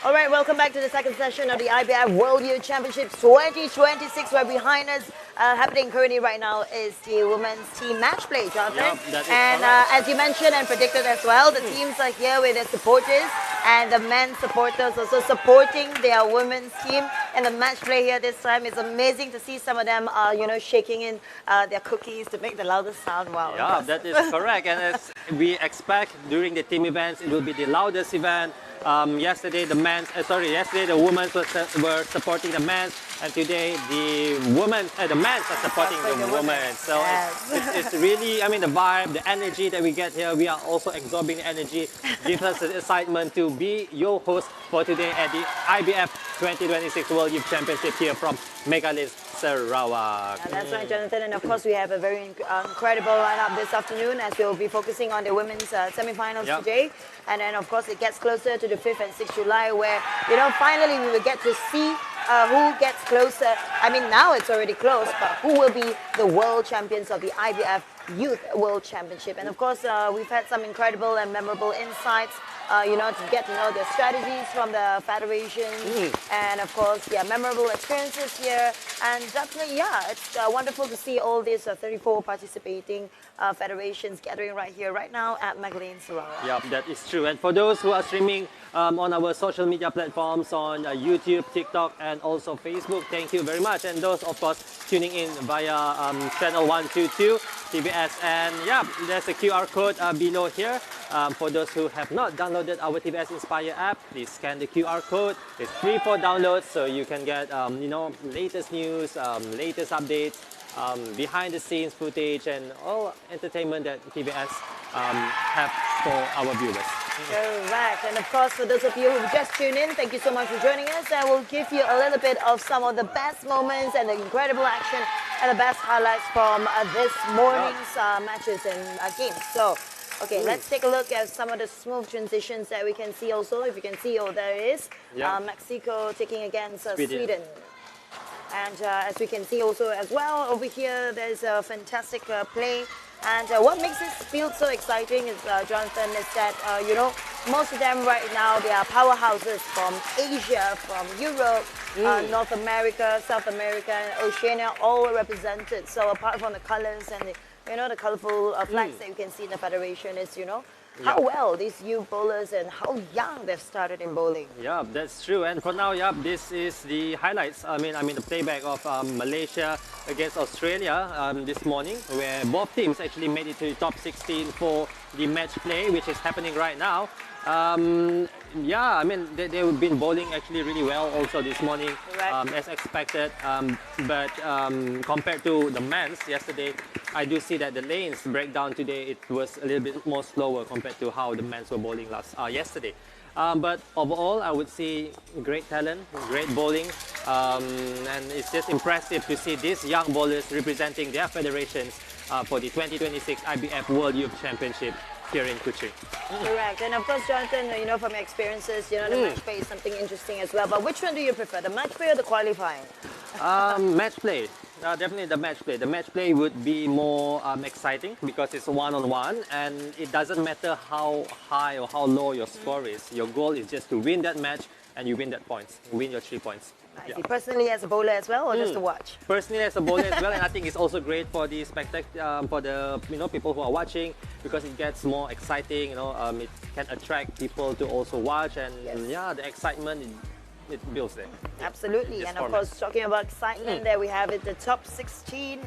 All right, welcome back to the second session of the IBF World Youth Championships 2026. Right behind us, happening currently right now, is the women's team match play, Jonathan. Yep, that is and correct. as you mentioned and predicted as well, the teams are here with their supporters, and the men supporters also supporting their women's team. And the match play here this time is amazing to see some of them, shaking in their cookies to make the loudest sound. Wow. Yeah, that is correct. And as we expect during the team events, it will be the loudest event. Yesterday the women were supporting the men, and today the men are supporting the women. So it's really, I mean, the vibe, the energy that we get here, we are also absorbing the energy, gives us the excitement to be your host for today at the IBF 2026 World Youth Championship here from Megalanes, Sarawak. That's right, Jonathan. And of course, we have a very incredible lineup this afternoon, as we'll be focusing on the women's semi-finals today. And then, of course, it gets closer to the 5th and 6th July, where, finally we will get to see who gets closer. I mean, now it's already close, but who will be the world champions of the IBF Youth World Championship. And of course, we've had some incredible and memorable insights, to get to know the strategies from the federations, and of course, memorable experiences here. And definitely, it's wonderful to see all these 34 participating federations gathering right here, right now at Megalanes, Sarawak. Yeah, that is true. And for those who are streaming on our social media platforms on YouTube, TikTok, and also Facebook, thank you very much. And those, of course, tuning in via channel 122 TBS. And there's a QR code below here. For those who have not downloaded our TBS Inspire app, please scan the QR code. It's free for download, so you can get latest news, latest updates, behind the scenes footage, and all entertainment that TBS have for our viewers. Correct. And of course, for those of you who just tuned in, thank you so much for joining us. And we'll give you a little bit of some of the best moments and the incredible action and the best highlights from this morning's matches and games. So, okay, let's take a look at some of the smooth transitions that we can see also. If you can see, there it is. Mexico taking against Sweden. And as we can see also as well, over here, there's a fantastic play. And what makes this field so exciting is, Jonathan, is that, most of them right now, they are powerhouses from Asia, from Europe, North America, South America, and Oceania, all represented. So apart from the colors and the colorful flags that you can see in the federation, is, how well these youth bowlers and how young they've started in bowling. Yeah, that's true. And for now, this is the highlights. I mean the playback of Malaysia against Australia this morning, where both teams actually made it to the top 16 for the match play, which is happening right now. I mean, they've been bowling actually really well also this morning, as expected. But compared to the men's yesterday, I do see that the lanes breakdown today, it was a little bit more slower compared to how the men's were bowling yesterday. But overall, I would say great talent, great bowling, and it's just impressive to see these young bowlers representing their federations for the 2026 IBF World Youth Championship here in Kuching. Correct. And of course, Jonathan, from your experiences, the match play is something interesting as well. But which one do you prefer, the match play or the qualifying? Match play. Definitely the match play. The match play would be more exciting because it's one-on-one, and it doesn't matter how high or how low your score is. Your goal is just to win that match, and you win that points. Win your 3 points. I see. Personally as a bowler as well, or just to watch? Personally as a bowler as well, and I think it's also great for the for the people who are watching, because it gets more exciting. It can attract people to also watch, and the excitement it builds there. Absolutely. And of course, talking about excitement, there we have it, the top 16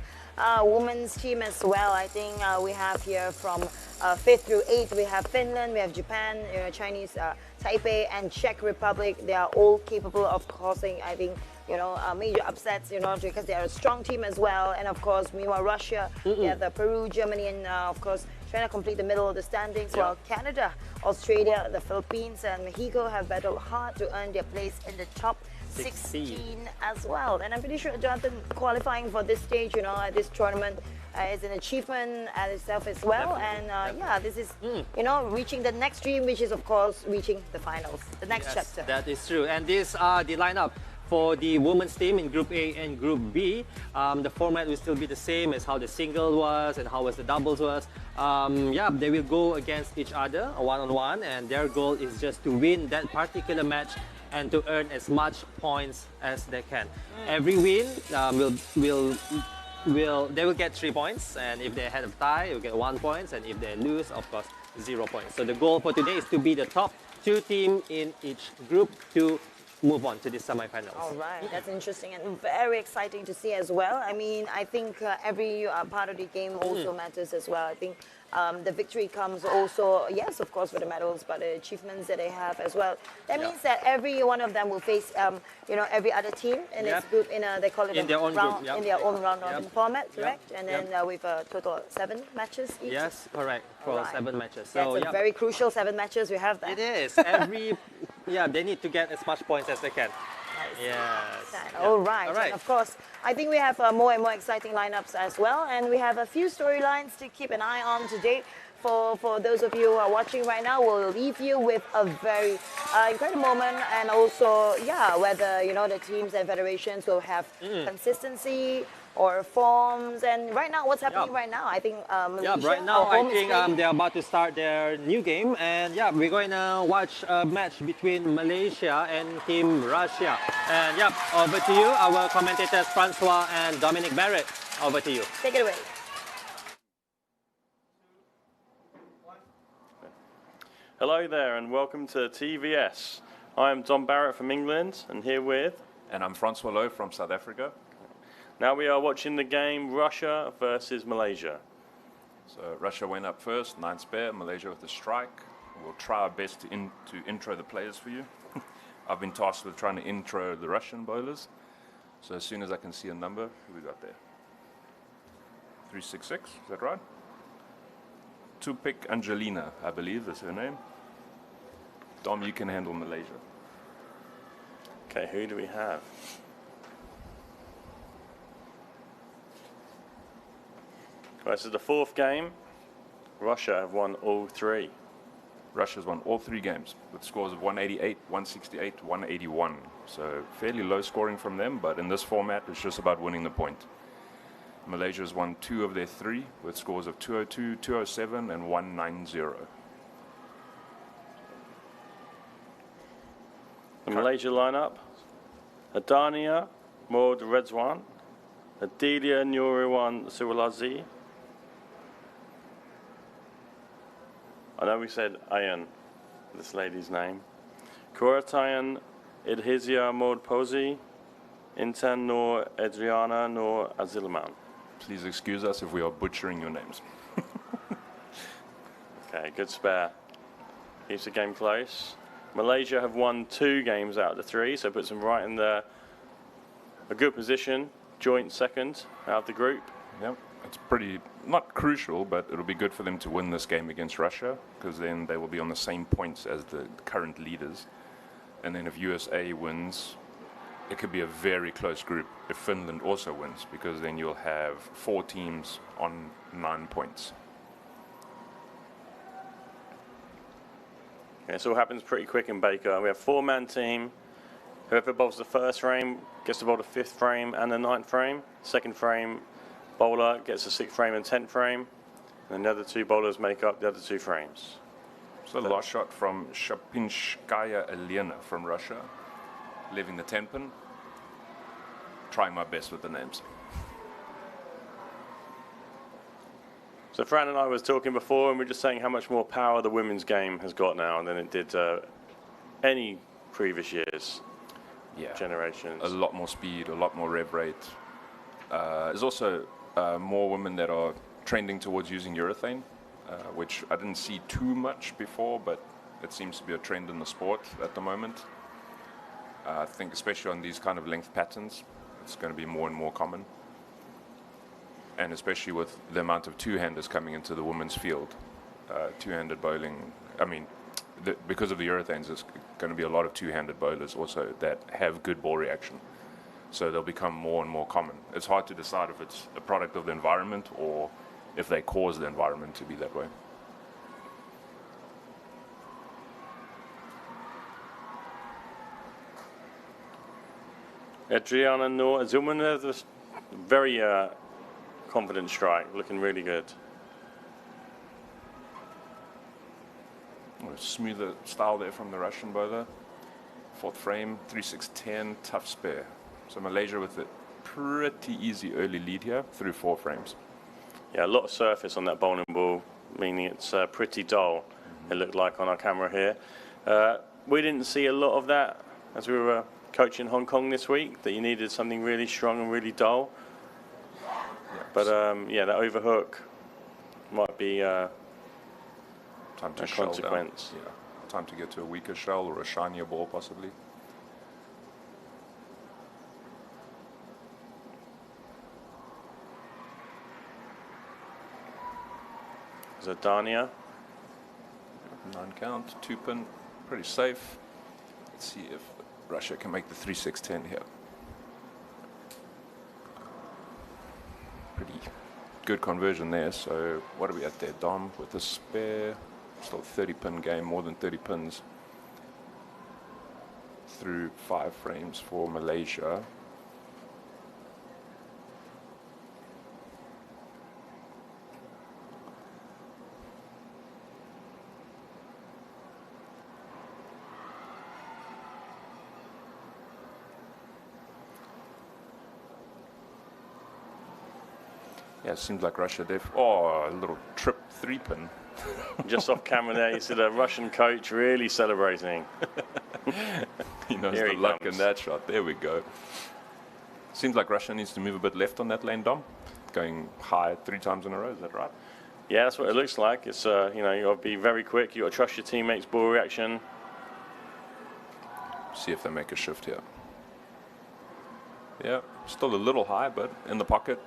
women's team as well. I think we have here from 5th through 8th, we have Finland, we have Japan, Chinese, Taipei, and Czech Republic. They are all capable of causing, I think, major upsets, because they are a strong team as well. And of course, meanwhile, Russia, we have the Peru, Germany, and of course, trying to complete the middle of the standings, while Canada, Australia, the Philippines, and Mexico have battled hard to earn their place in the top 16 as well. And I'm pretty sure, Jonathan, qualifying for this stage, at this tournament is an achievement at itself as well. Definitely. And this is, reaching the next dream, which is, of course, reaching the finals, the next chapter. That is true. And these are the lineup for the women's team in Group A and Group B. The format will still be the same as how the single was and how the doubles was. They will go against each other one-on-one, and their goal is just to win that particular match and to earn as much points as they can. Every win they will get 3 points, and if they had a tie, you'll get 1 point, and if they lose, of course, 0 points. So the goal for today is to be the top 2 team in each group to move on to the semifinals. All right, that's interesting and very exciting to see as well. I mean, I think every part of the game also matters as well. I think the victory comes also, yes, of course, with the medals, but the achievements that they have as well. That means that every one of them will face, every other team in its group they call it in their own round, group, in their own round robin format, correct? And then with a total of 7 matches each. Yes, correct, for 7 matches. So that's a very crucial 7 matches. We have that. It is. They need to get as much points as they can. Yes. All right. And of course, I think we have more and more exciting lineups as well, and we have a few storylines to keep an eye on today. For those of you who are watching right now, we'll leave you with a very incredible moment, and also, whether the teams and federations will have consistency or forms. And right now, what's happening right now? I think Malaysia, right now I think they're about to start their new game, and we're going to watch a match between Malaysia and Team Russia. And over to you, our commentators Francois and Dominic Barrett. Over to you. Take it away. Hello there and welcome to TVS. I am Dom Barrett from England and here with... And I'm Francois Lowe from South Africa. Now we are watching the game Russia versus Malaysia. So Russia went up first, 9 spare, Malaysia with a strike. We'll try our best to intro the players for you. I've been tasked with trying to intro the Russian bowlers. So as soon as I can see a number, who we got there? 366, is that right? Tupik Angelina, I believe is her name. Dom, you can handle Malaysia. Okay, who do we have? Right, this is the 4th game. Russia have won all 3. Russia's won all 3 games with scores of 188, 168, 181. So fairly low scoring from them, but in this format, it's just about winning the point. Malaysia's won 2 of their 3 with scores of 202, 207, and 190. The Malaysia lineup: Adania Maud Redzwan, Adelia Nuriwan Suwalazi. I know we said Ayan, this lady's name. Kuratayan Idhizia Maud Posi, Intan Noor Adriana Noor Azilman. Please excuse us if we are butchering your names. Okay, good spare. Keeps the game close. Malaysia have won 2 games out of the 3, so puts them right in a good position, joint second out of the group. Yep, it's pretty, not crucial, but it'll be good for them to win this game against Russia, because then they will be on the same points as the current leaders. And then if USA wins, it could be a very close group if Finland also wins, because then you'll have 4 teams on 9 points. Okay, this all happens pretty quick in Baker. We have 4-man team. Whoever bowls the first frame gets to bowl the 5th frame and the 9th frame. Second frame bowler gets the 6th frame and 10th frame. And the other 2 bowlers make up the other 2 frames. So the last shot from Shapinskaya Elena from Russia, leaving the 10 pin. Trying my best with the names. So Fran and I was talking before, and we were just saying how much more power the women's game has got now than it did any previous years, generations. A lot more speed, a lot more rev rate. There's also more women that are trending towards using urethane, which I didn't see too much before, but it seems to be a trend in the sport at the moment. I think especially on these kind of length patterns, it's going to be more and more common. And especially with the amount of two-handers coming into the women's field. Two-handed bowling, I mean, because of the urethanes, there's going to be a lot of two-handed bowlers also that have good ball reaction. So they'll become more and more common. It's hard to decide if it's a product of the environment or if they cause the environment to be that way. Adriana Noor Azilman has a very confident strike, looking really good. A smoother style there from the Russian bowler. Fourth frame, 3-6-10, tough spare. So Malaysia with a pretty easy early lead here through 4 frames. Yeah, a lot of surface on that bowling ball, meaning it's pretty dull, it looked like on our camera here. We didn't see a lot of that as we were coaching Hong Kong this week, that you needed something really strong and really dull. Yeah. But yeah, that overhook might be Time to a shell consequence. down. Yeah. Time to get to a weaker shell or a shinier ball possibly. Zadania. 9 count, 2 pin, pretty safe. Let's see if Russia can make the 3-6-10 here. Pretty good conversion there. So what are we at there? Dom with the spare. Still 30 pin game, more than 30 pins through 5 frames for Malaysia. Yeah, it seems like Russia, a little trip 3-pin. Just off camera there, you see the Russian coach really celebrating. He knows Here the he luck comes. in that shot. There we go. Seems like Russia needs to move a bit left on that lane, Dom. Going high 3 times in a row, is that right? Yeah, that's what it looks like. It's you know, you got to be very quick. You got to trust your teammates' ball reaction. See if they make a shift here. Yeah, still a little high, but in the pocket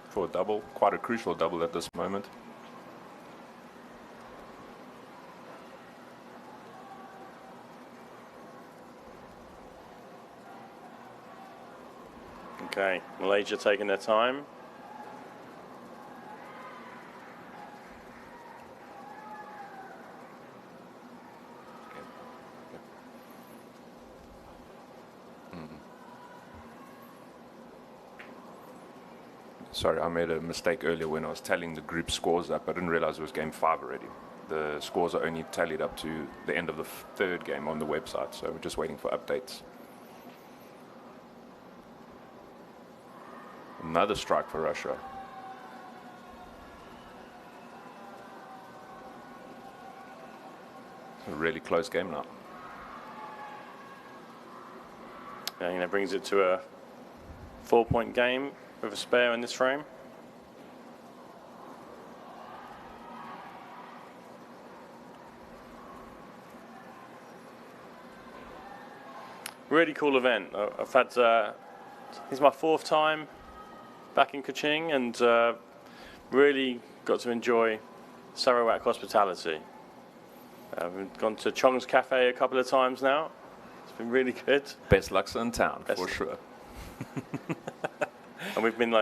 for a double. Quite a crucial double at this moment. Okay, Malaysia taking their time. Sorry, I made a mistake earlier when I was tallying the group scores up. I didn't realize it was game 5 already. The scores are only tallied up to the end of the 3rd game on the website, so we're just waiting for updates. Another strike for Russia. It's a really close game now. Yeah, you know, brings it to a 4-point game with a spare in this frame. Really cool event. I've had, this is my 4th time back in Kuching, and really got to enjoy Sarawak hospitality. We've gone to Chong's Cafe a couple of times now. It's been really good. Best laksa in town, Best. for sure. And we've been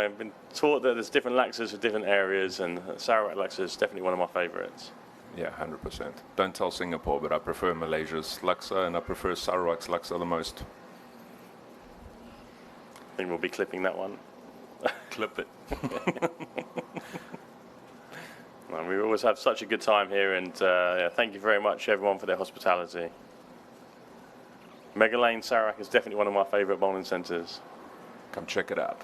taught that there's different laksas for different areas, and Sarawak laksa is definitely one of my favourites. Yeah, 100%. Don't tell Singapore, but I prefer Malaysia's laksa, and I prefer Sarawak's laksa the most. I think we'll be clipping that one. Clip it. Well, we always have such a good time here, and yeah, thank you very much everyone for their hospitality. Megalanes Sarawak is definitely one of my favourite bowling centres. Come check it out.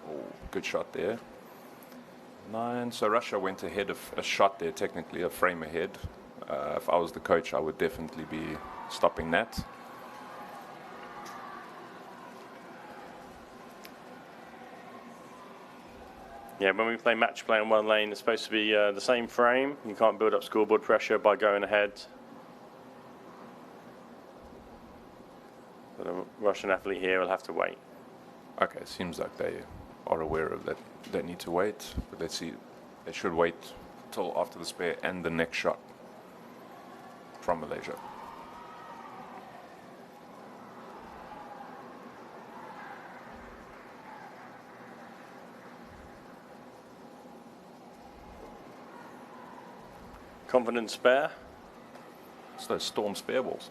Oh, good shot there. 9. So Russia went ahead of a shot there, technically a frame ahead. If I was the coach, I would definitely be stopping that. Yeah, when we play match play on one lane, it's supposed to be the same frame. You can't build up scoreboard pressure by going ahead. But a Russian athlete here will have to wait. Okay, seems like they are aware of that. They need to wait, but let's see. They should wait till after the spare and the next shot from Malaysia. Confident spare. It's those storm spare balls.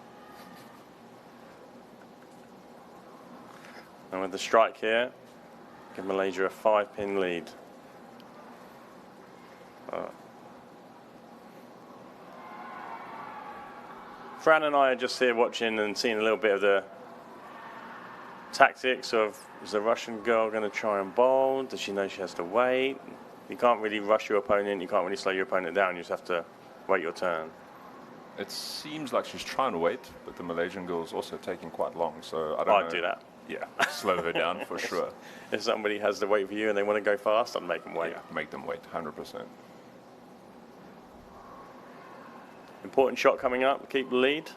And with the strike here, give Malaysia a 5-pin lead. Fran and I are just here watching and seeing a little bit of the tactics of, is the Russian girl going to try and bowl? Does she know she has to wait? You can't really rush your opponent. You can't really slow your opponent down. You just have to wait your turn. It seems like she's trying to wait, but the Malaysian girl's also taking quite long. So I don't know. I'd do that. Yeah, slow her down for sure. If somebody has to wait for you and they want to go fast, I'd make them wait. Yeah, make them wait, 100%. Important shot coming up. Keep the lead.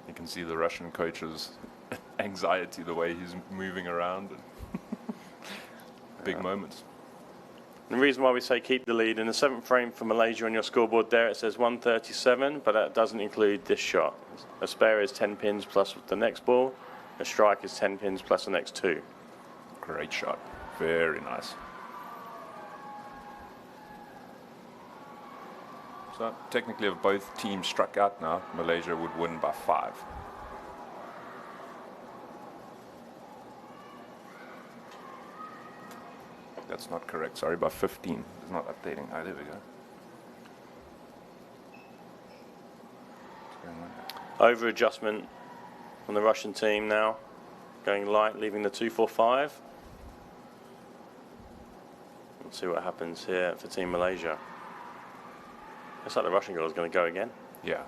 You can see the Russian coach's anxiety, the way he's moving around. And big moments. And the reason why we say keep the lead, in the 7th frame for Malaysia on your scoreboard there, it says 137, but that doesn't include this shot. A spare is 10 pins plus the next ball. A strike is 10 pins plus the next 2. Great shot. Very nice. So technically, if both teams struck out now, Malaysia would win by 5. That's not correct. Sorry, by 15. It's not updating. Oh, there we go. Over adjustment on the Russian team now. Going light, leaving the 2-4-5. Let's see what happens here for Team Malaysia. Looks like the Russian girl is going to go again. Yeah.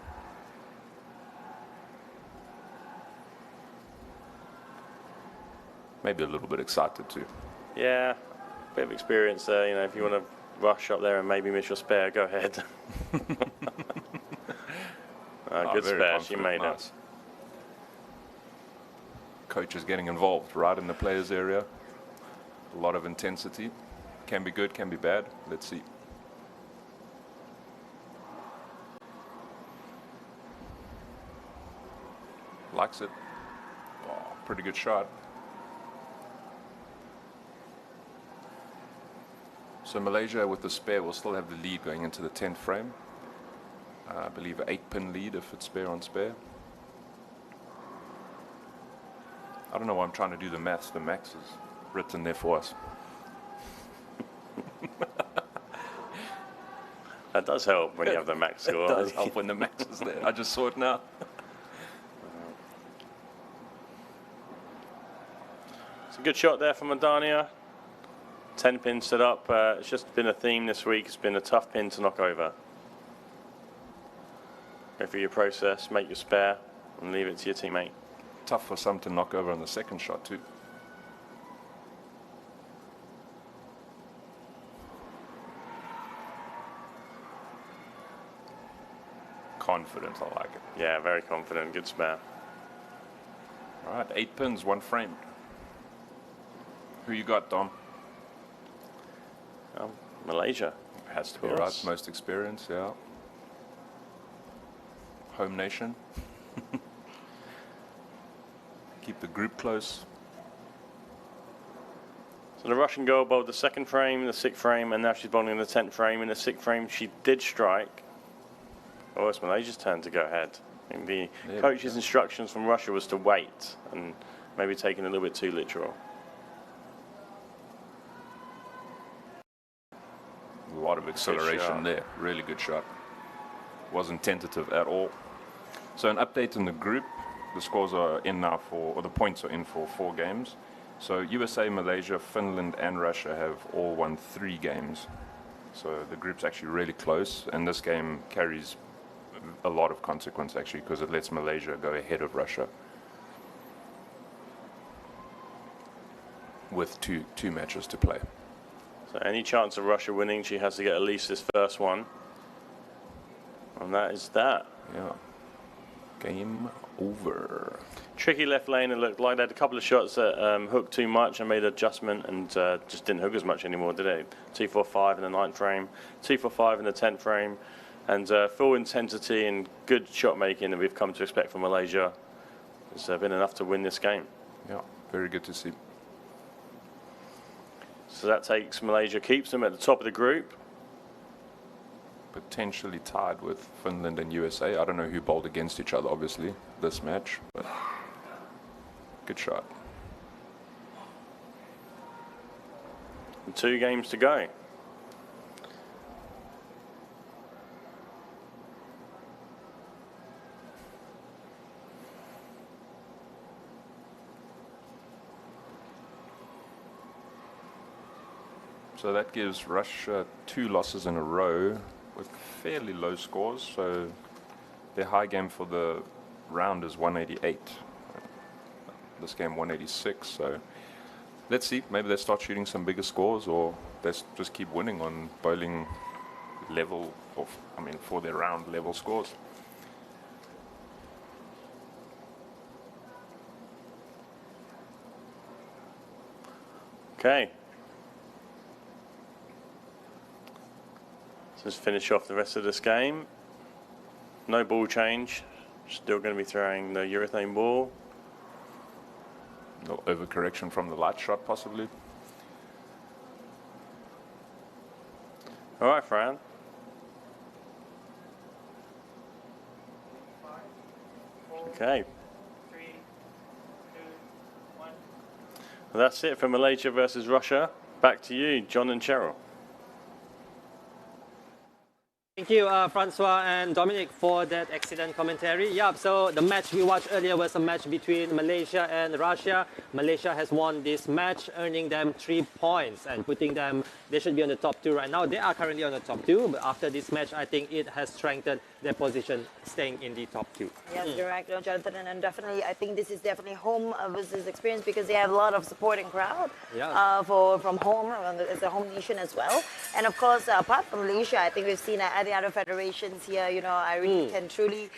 Maybe a little bit excited too. Yeah, bit of experience there. You know, if you want to rush up there and maybe miss your spare, go ahead. Good spare, she made it. Coach is getting involved right in the players' area. A lot of intensity. Can be good, can be bad. Let's see. Likes it. Oh, pretty good shot. So Malaysia with the spare will still have the lead going into the 10th frame. I believe an 8-pin lead if it's spare on spare. I don't know why I'm trying to do the maths. The max is written there for us. That does help when you have the max score. It does help when the max is there. I just saw it now. It's a good shot there from Madania. 10 pins set up. It's just been a theme this week. It's been a tough pin to knock over. Go through your process, make your spare, and leave it to your teammate. Tough for some to knock over on the second shot too. Confident, I like it. Yeah, very confident. Good spare. All right, 8 pins, 1 frame. Who you got, Dom? Malaysia. Has to be right. Most experience, yeah. Home nation. Keep the group close. So the Russian girl bowled the 2nd frame, the 6th frame, and now she's bowling in the 10th frame. In the 6th frame, she did strike. Oh, it's Malaysia's turn to go ahead. I think the coach's instructions from Russia was to wait and maybe taking a little bit too literal. A lot of acceleration there. Really good shot. Wasn't tentative at all. So an update in the group. The scores are in now for, or the points are in for 4 games. So USA, Malaysia, Finland, and Russia have all won 3 games. So the group's actually really close, and this game carries a lot of consequence actually because it lets Malaysia go ahead of Russia with two matches to play. So any chance of Russia winning, she has to get at least this first one. And that is that. Yeah. Game over. Tricky left lane. It looked like they had a couple of shots that hooked too much and made an adjustment and just didn't hook as much anymore, did it? 2-4-5 in the 9th frame, 2-4-5 in the 10th frame, and full intensity and good shot making that we've come to expect from Malaysia has been enough to win this game. Yeah, very good to see. So that takes Malaysia, keeps them at the top of the group. Potentially tied with Finland and USA. I don't know who bowled against each other, obviously, this match, but good shot. And 2 games to go. So that gives Russia 2 losses in a row with fairly low scores. So their high game for the round is 188. This game 186. So let's see. Maybe they start shooting some bigger scores, or they just keep winning on bowling level, or for their round level scores. Okay. Let's finish off the rest of this game. No ball change. Still going to be throwing the urethane ball. No overcorrection from the light shot, possibly. All right, Fran. Okay. 3, 2, 1. Well, that's it for Malaysia versus Russia. Back to you, John and Cheryl. Thank you, Francois and Dominic, for that excellent commentary. Yeah, so the match we watched earlier was a match between Malaysia and Russia. Malaysia has won this match, earning them 3 points and putting them, they should be on the top 2 right now. They are currently on the top 2, but after this match, I think it has strengthened their position, staying in the top 2. Yes, you're right, Jonathan, and definitely, I think this is definitely home versus experience because they have a lot of supporting crowd from home, as a home nation as well. And of course, apart from Malaysia, I think we've seen the other federations here. You know, I really can truly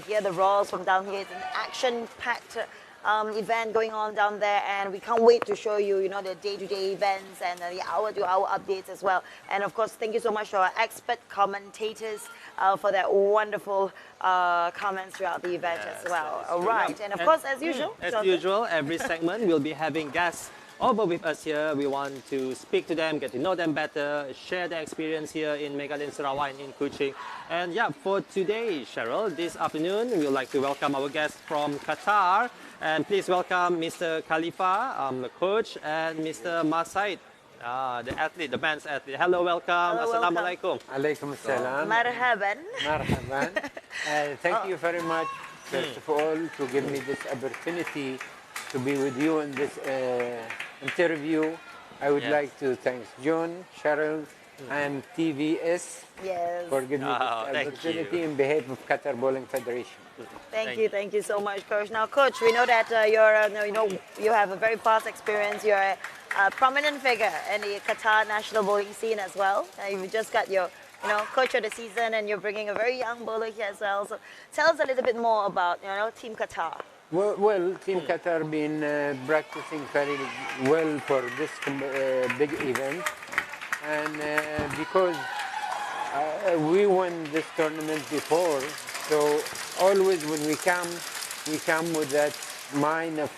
hear the roars from down here. It's an action-packed event going on down there, and we can't wait to show you, you know, the day-to-day events and the hour-to-hour updates as well. And of course, thank you so much to our expert commentators for their wonderful comments throughout the event as well. All right, and of course, as usual, every segment we'll be having guests over with us here. We want to speak to them, get to know them better, share their experience here in Megalanes, Sarawak, and in Kuching. And yeah, for today, Cheryl, this afternoon, we would like to welcome our guest from Qatar. And please welcome Mr. Khalifa, the coach, and Mr. Masaid, the athlete, the man's athlete. Hello, welcome. Assalamu alaikum. Alaikum assalam. Marhaban. Marhaban. Thank you very much, first of all, to give me this opportunity to be with you in this interview. I would like to thank John, Cheryl, and TVS for giving me this opportunity in behalf of Qatar Bowling Federation. Thank you so much, Coach. Now, Coach, we know that you have a very vast experience. You're a prominent figure in the Qatar national bowling scene as well. You've just got your, coach of the season, and you're bringing a very young bowler here as well. So, tell us a little bit more about, Team Qatar. Well, Team Qatar been practicing very well for this big event, and because we won this tournament before, so always when we come with that mind of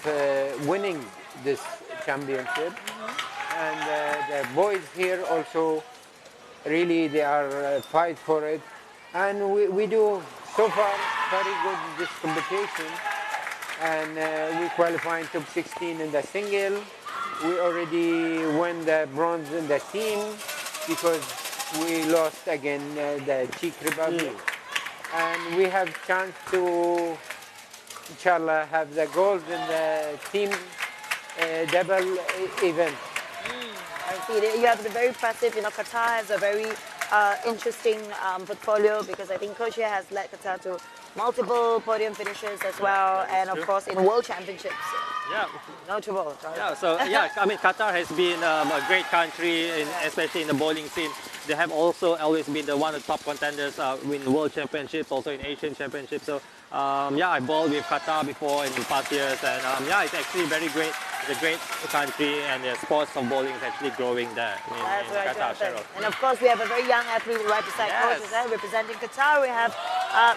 winning this championship. And the boys here also, really they are fight for it, and we do so far very good in this competition. And we qualified top 16 in the single. We already won the bronze in the team because we lost again the Czech Republic. And we have chance to, inshallah, have the gold in the team double event. I see. You have been very impressive. Qatar has a very interesting portfolio because I think Coach here has led Qatar to multiple podium finishes as well, and of course in World Championships. Yeah, notable. Yeah, so I mean, Qatar has been a great country, especially in the bowling scene. They have also always been one of the top contenders in World Championships, also in Asian Championships. So I bowled with Qatar before in past years, and it's actually very great. It's a great country, and the sports of bowling is actually growing there in Qatar. Cheryl. And of course, we have a very young athlete right beside Coach as well, representing Qatar. We have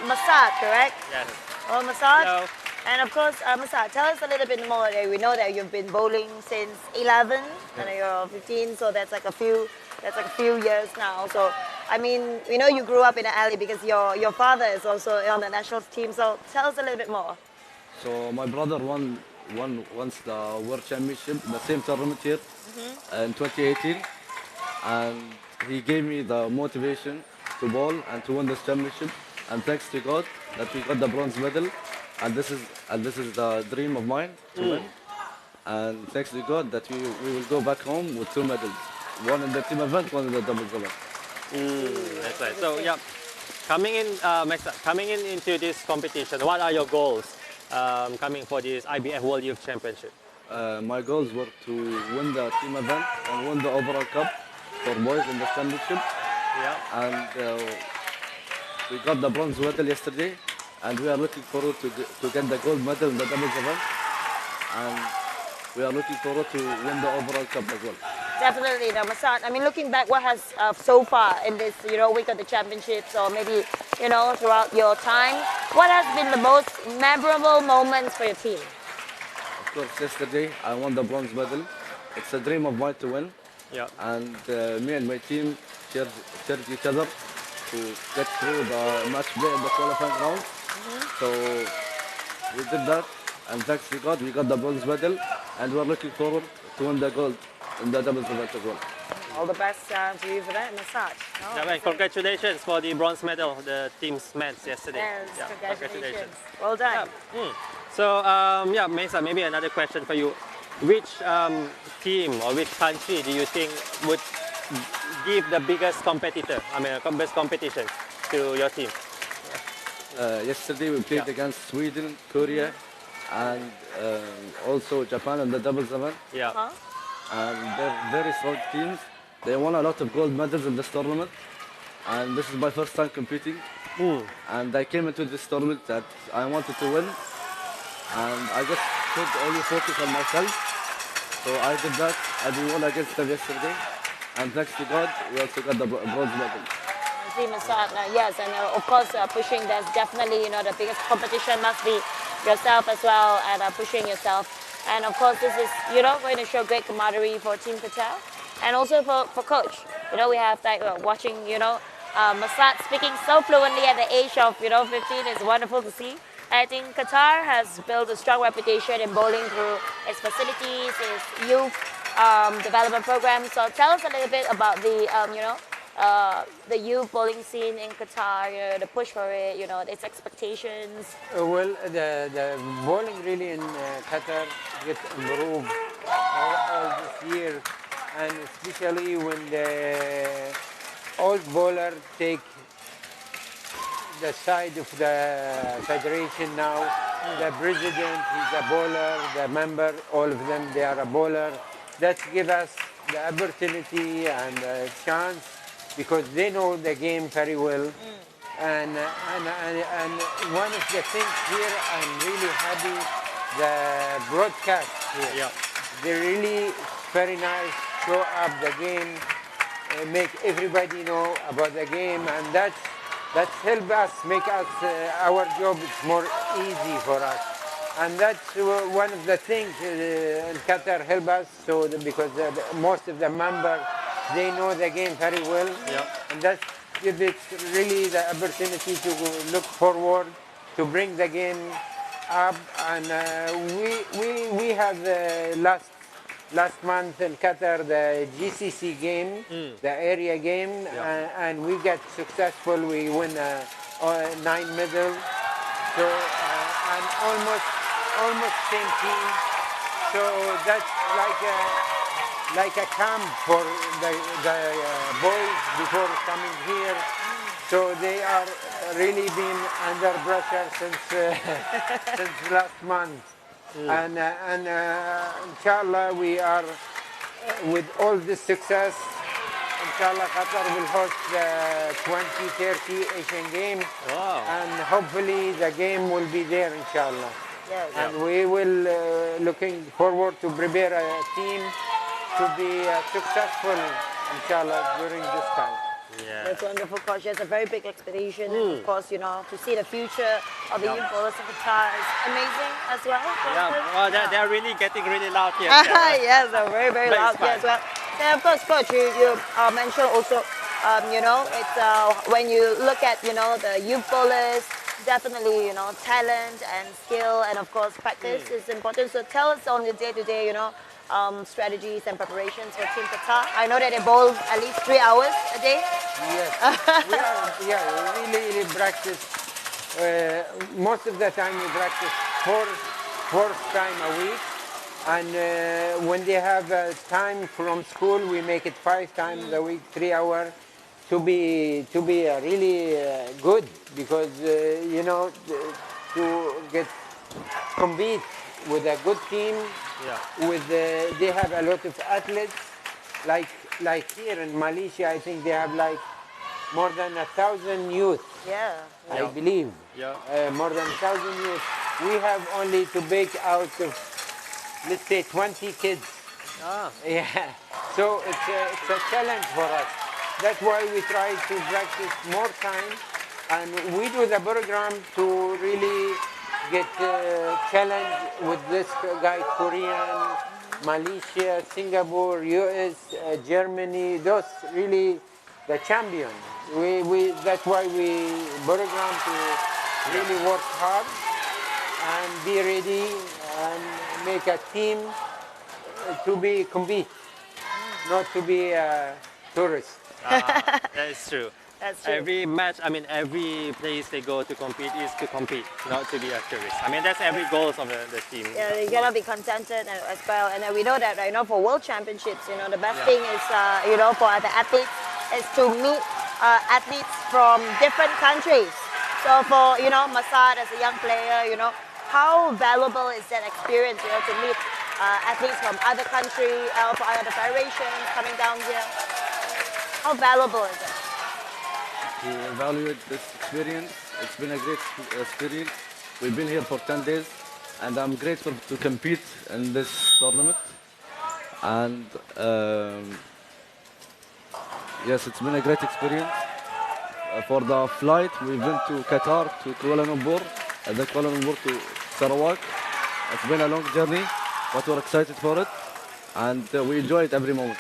Masad, correct? Yes. Oh, Masad. Hello. And of course, Masad, tell us a little bit more. We know that you've been bowling since 11, and you're 15, so that's like a few years now. So, I mean, we know you grew up in an alley because your father is also on the national team. So, tell us a little bit more. So my brother won won once the World Championship, the same tournament here in 2018, and he gave me the motivation to bowl and to win this championship. And thanks to God that we got the bronze medal, and this is the dream of mine to win. And thanks to God that we will go back home with 2 medals, one in the team event, one in the doubles event. That's right. So yeah, coming in, coming in into this competition, what are your goals coming for this IBF World Youth Championship? My goals were to win the team event and win the overall cup for boys in the championship. Yeah. And we got the bronze medal yesterday, and we are looking forward to get the gold medal in the doubles event. And we are looking forward to win the overall cup as well. Definitely, Masad. I mean, looking back, what has so far in this, week of the championships, or maybe, throughout your time, what has been the most memorable moments for your team? Of course, yesterday I won the bronze medal. It's a dream of mine to win. Yeah. And me and my team cheered each other to get through the match play in the qualifying round. So we did that, and thanks to God, we got the bronze medal, and we're looking forward to win the gold in the doubles event as well. All the best to you for that, Masad. Oh, Yeah, and congratulations for the bronze medal the team's made yesterday. yes, Yeah, congratulations. Well done. So yeah, Mesa, maybe another question for you. Which team or which country do you think would give the biggest competitor, best competition to your team? Yesterday we played against Sweden, Korea, and also Japan in the doubles event. Yeah. Huh? And they're very strong teams. They won a lot of gold medals in this tournament, and this is my first time competing. And I came into this tournament that I wanted to win, and I just put only focus on myself. So I did that, and we won against them yesterday. And thanks to God, we also got the bronze medal. Team Masad, yes, and of course pushing. There's definitely the biggest competition must be yourself as well, and pushing yourself. And of course, this is going to show great camaraderie for Team Qatar, and also for coach. We have watching Masad speaking so fluently at the age of 15 is wonderful to see. I think Qatar has built a strong reputation in bowling through its facilities, its youth development program. So tell us a little bit about the youth bowling scene in Qatar, the push for it, its expectations. Well, the bowling really in Qatar gets improved all this year, and especially when the old bowler take the side of the federation now. The president is a bowler, the member, all of them, they are a bowler. That gives us the opportunity and a chance, because they know the game very well. And one of the things here, I'm really happy, the broadcast here. Yeah. They really very nice, show up the game, make everybody know about the game, and that's help us, make us, our job is more easy for us. And that's one of the things in Qatar help us, because most of the members, they know the game very well. Yeah. And that gives it really the opportunity to look forward, to bring the game up. And we have last month in Qatar the GCC game, the area game, and we got successful. We won 9 medals, so and almost same team. So that's like a camp for the boys before coming here. So they are really been under pressure since last month. And inshallah, we are with all this success. Inshallah, Qatar will host the 2030 Asian Games. Wow. And hopefully the game will be there, inshallah. Yes. And we will looking forward to prepare a team to be successful, inshallah, during this time. Yeah. That's wonderful, Coach. There's a very big expectation. And of course, to see the future of the youth bowlers in Qatar is amazing as well. Yeah, well, they're really getting really loud here. Yes, they're very, very But loud it's here as well. And of course, Coach, you mentioned also, it's when you look at, the youth bowlers, definitely, talent and skill and of course practice is important. So tell us on the day-to-day, strategies and preparations for Team Qatar. I know that they bowl at least 3 hours a day. Yes, we really practice. Most of the time we practice four times a week, and when they have time from school, we make it 5 times a week, 3 hours, to be really good, because to get compete with a good team. Yeah. With they have a lot of athletes, like here in Malaysia, I think they have like more than 1,000 youth. Yeah. I believe. Yeah. More than 1,000 youth. We have only to bake out of, let's say, 20 kids. Ah. Yeah. So it's a challenge for us. That's why we try to practice more time, and we do the program to really get challenged with this guy, Korean, Malaysia, Singapore, US, Germany, those really the champion. That's why we program to really work hard and be ready and make a team to be compete, not to be a tourist. That is true. That's true. Every match, every place they go to compete is to compete, not to be a tourist. That's every goal of the team. Yeah, you gotta be contented as well. And we know that, for World Championships, the best thing is, for the athletes is to meet athletes from different countries. So for, Masad as a young player, how valuable is that experience, to meet athletes from other countries, from other federations coming down here? How valuable is it? To evaluate this experience, it's been a great experience. We've been here for 10 days, and I'm grateful to compete in this tournament. And yes, it's been a great experience. For the flight, we've been to Qatar, to Kuala Lumpur, and then Kuala Lumpur to Sarawak. It's been a long journey, but we're excited for it, and we enjoy it every moment.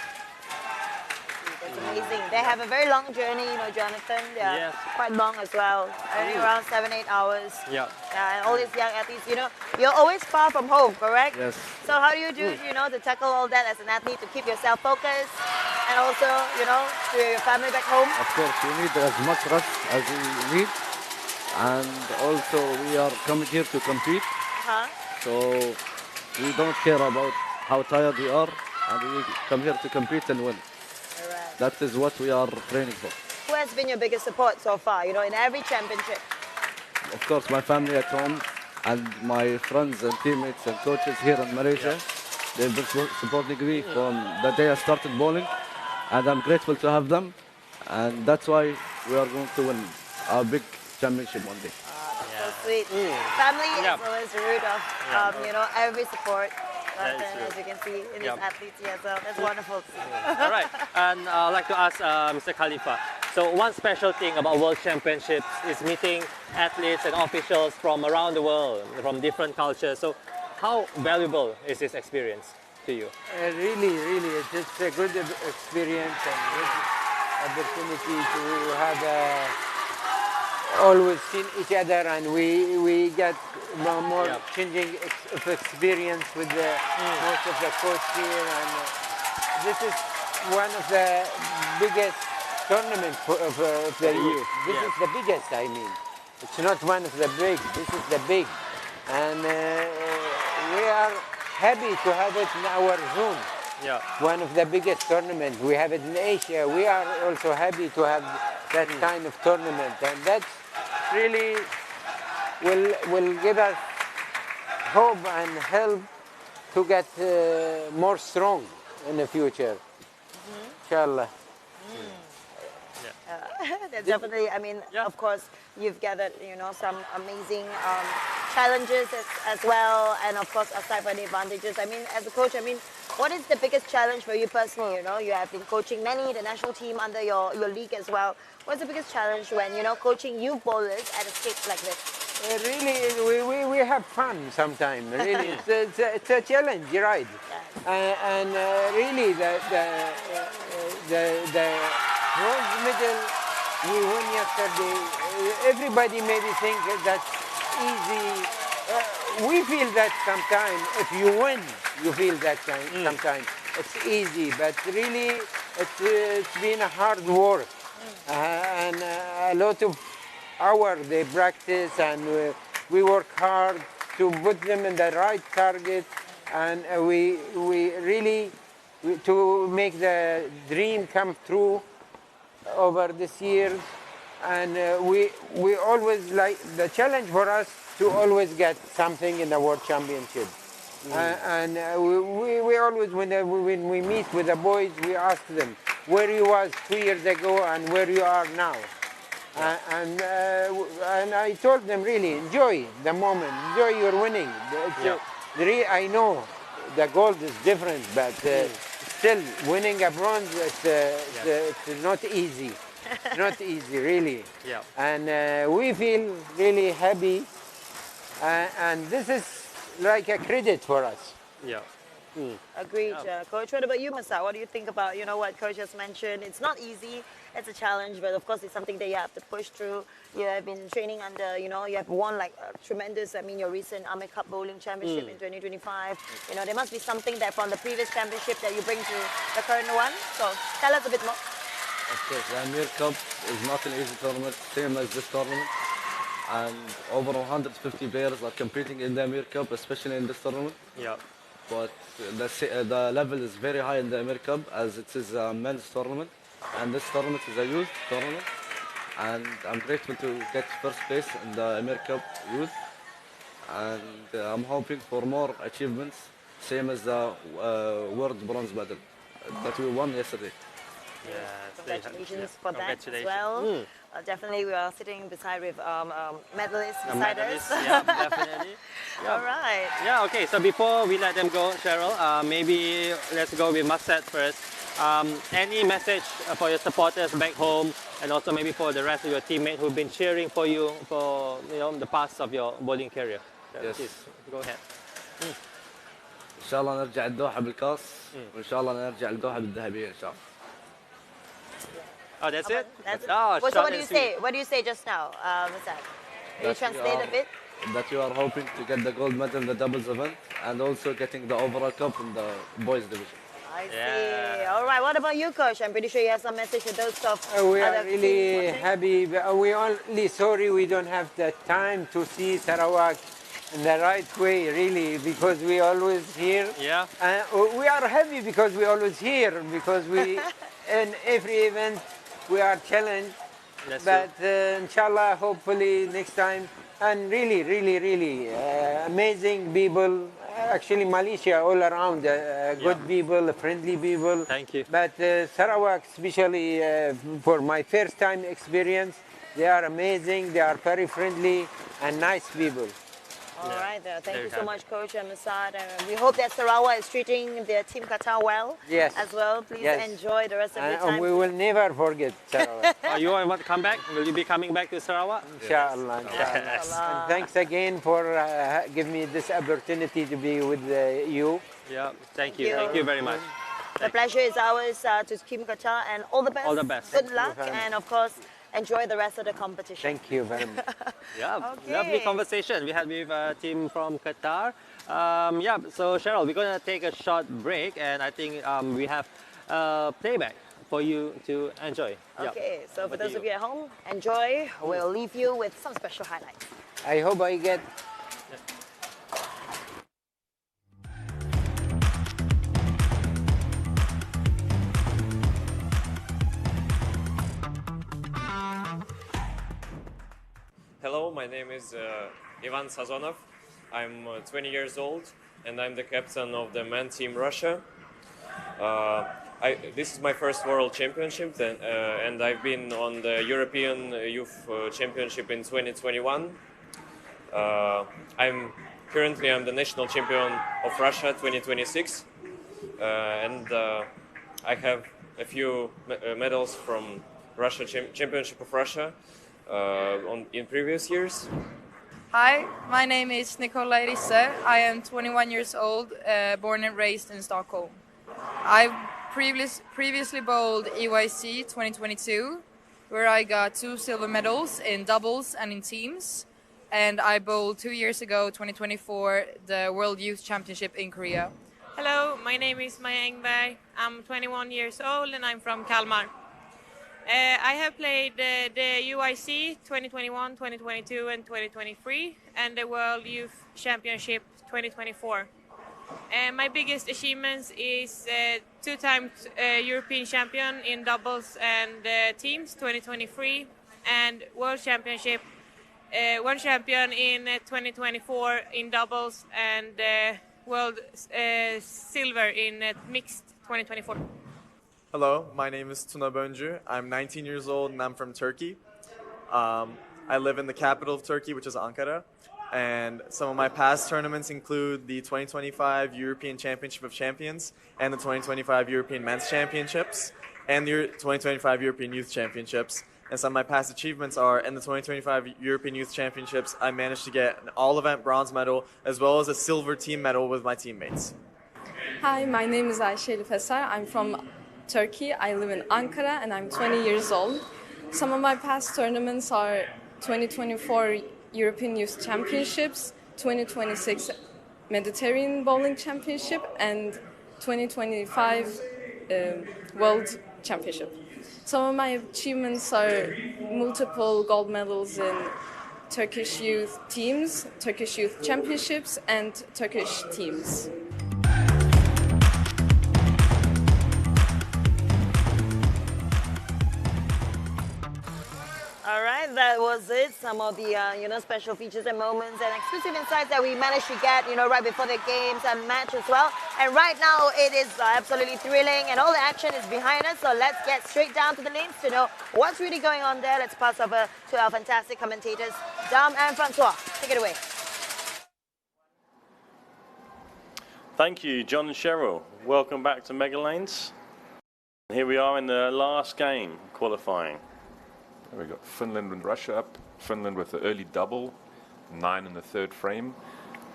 It's amazing. They have a very long journey, Jonathan. Yeah, Yes. quite long as well. I think around 7-8 hours. Yeah. And all these young athletes, you're always far from home, correct? Yes. So how do you do, to tackle all that as an athlete, to keep yourself focused, and also, to your family back home? Of course, we need as much rest as we need, and also we are coming here to compete. Huh? So we don't care about how tired we are, and we come here to compete and win. All right. That is what we are training for. Who has been your biggest support so far, in every championship? Of course, my family at home and my friends and teammates and coaches here in Malaysia. They've been supporting me from the day I started bowling, and I'm grateful to have them. And that's why we are going to win our big championship one day. So sweet. Family Yeah. is always the root of, every support. That is true. As you can see in Yeah. these athletes here, so that's wonderful. All right, and I'd like to ask Mr. Khalifa. So one special thing about World Championships is meeting athletes and officials from around the world, from different cultures. So how valuable is this experience to you? Really, it's a good experience and good opportunity to have always seen each other, and we get more Yeah. changing of experience with most of the coach here, and this is one of the biggest tournaments of the youth. This Yeah. is the biggest, I mean. It's not one of the big, this is the big. And we are happy to have it in our zone. Yeah. One of the biggest tournaments. We have it in Asia. We are also happy to have that kind of tournament. And that's really will give us hope and help to get more strong in the future. Inshallah. Definitely, Yeah. of course, you've gathered, some amazing challenges as well, and of course, aside from the advantages. As a coach, what is the biggest challenge for you personally? You have been coaching the national team under your league as well. What's the biggest challenge when, coaching youth bowlers at a stage like this? Really, we have fun sometimes. Really, it's a challenge, you're right. And really, the bronze medal we won yesterday. Everybody maybe think that's easy. We feel that sometimes if you win, you feel that sometimes it's easy, but really it's been a hard work and a lot of hours they practice, and we work hard to put them in the right target, and we really to make the dream come true over this year. And we always like the challenge for us to always get something in the World Championship. And we always, when we meet with the boys, we ask them where you was 2 years ago and where you are now. And I told them really enjoy the moment, enjoy your winning. I know the gold is different, but still winning a bronze, it's not easy. Not easy, really. Yeah. And we feel really happy, and this is like a credit for us. Yeah. Agreed, Coach. What about you, Masa? What do you think about, what Coach has mentioned? It's not easy, it's a challenge, but of course it's something that you have to push through. You have been training under, you have won like a tremendous, your recent Amex Cup Bowling Championship in 2025. There must be something that from the previous championship that you bring to the current one. So tell us a bit more. Of course, the Amir Cup is not an easy tournament, same as this tournament. And over 150 players are competing in the Amir Cup, especially in this tournament. Yeah. But the level is very high in the Amir Cup, as it is a men's tournament. And this tournament is a youth tournament. And I'm grateful to get first place in the Amir Cup youth. And I'm hoping for more achievements, same as the world bronze medal that we won yesterday. Yeah, congratulations for that as well. Definitely, we are sitting beside with medalists beside us. Yeah, definitely. Yeah. All right. Yeah, okay. So before we let them go, Cheryl, maybe let's go with Masad first. Any message for your supporters back home, and also maybe for the rest of your teammates who've been cheering for you for the past of your bowling career? Yes. Please, go ahead. إن شاء الله نرجع الدوحة بالكاس وإن شاء الله نرجع الدوحة بالذهبية إن شاء الله. Oh, that's it? That's Oh, so short what do and you sweet. say? What do you say just now, Masad? Can you translate a bit? That you are hoping to get the gold medal in the doubles event and also getting the overall cup in the boys division. I see. Yeah. All right. What about you, Coach? I'm pretty sure you have some message for those of We other are really teams watching. happy. But we only sorry we don't have the time to see Sarawak in the right way, really, because we always here. Yeah. We are happy because we always here, because we in every event we are challenged. That's But inshallah, hopefully next time. And really, really, really amazing people. Actually, Malaysia all around, good people, friendly people. Thank you. But Sarawak, especially for my first time experience, they are amazing. They are very friendly and nice people. All right, thank Very you so happy. much, Coach Masad. We hope that Sarawak is treating their team Qatar well Yes. as well. Please Yes. enjoy the rest of your time. And we will never forget Sarawak. You want to come back? Will you be coming back to Sarawak? Inshallah. Yes. And thanks again for giving me this opportunity to be with you. Yeah, thank you. you. Thank you very much. The pleasure is ours to Team Qatar, and all the best. All the best. Good Thank you luck, very much. and of course, enjoy the rest of the competition. Thank you very much. Yeah, Okay. lovely conversation we had with a team from Qatar. Yeah, so Cheryl, we're going to take a short break, and I think we have playback for you to enjoy. Yeah. Okay, so for Over to those of you. you at home, enjoy. We'll leave you with some special highlights. I hope I get Hello, my name is Ivan Sazonov. I'm 20 years old and I'm the captain of the men team Russia. This is my first World Championship and I've been on the European Youth Championship in 2021. I'm the national champion of Russia 2026 and I have a few medals from Russia Championship of Russia in previous years. Hi, my name is Nicola Risse. I am 21 years old, born and raised in Stockholm. I've previously bowled EYC 2022 where I got 2 silver medals in doubles and in teams. And I bowled 2 years ago, 2024, the World Youth Championship in Korea. Hello, my name is Maya Engberg. I'm 21 years old and I'm from Kalmar. I have played the UIC 2021, 2022 and 2023 and the World Youth Championship 2024. My biggest achievements is 2-time European champion in doubles and teams 2023 and World Championship, one champion in 2024 in doubles and World Silver in mixed 2024. Hello, my name is Tuna Bonju. I'm 19 years old and I'm from Turkey. I live in the capital of Turkey, which is Ankara. And some of my past tournaments include the 2025 European Championship of Champions and the 2025 European Men's Championships and the 2025 European Youth Championships. And some of my past achievements are in the 2025 European Youth Championships, I managed to get an all-event bronze medal as well as a silver team medal with my teammates. Hi, my name is Ayşe Elif Eser. I'm from Turkey. I live in Ankara and I'm 20 years old. Some of my past tournaments are 2024 European Youth Championships, 2026 Mediterranean Bowling Championship, and 2025 World Championship. Some of my achievements are multiple gold medals in Turkish youth teams, Turkish youth championships, and Turkish teams. All right, that was it. Some of the special features and moments and exclusive insights that we managed to get right before the games and match as well. And right now it is absolutely thrilling and all the action is behind us. So let's get straight down to the lanes to know what's really going on there. Let's pass over to our fantastic commentators, Dom and Francois. Take it away. Thank you, John and Cheryl. Welcome back to Megalanes. Here we are in the last game, qualifying. We got Finland and Russia up. Finland with the early double, 9 in the third frame.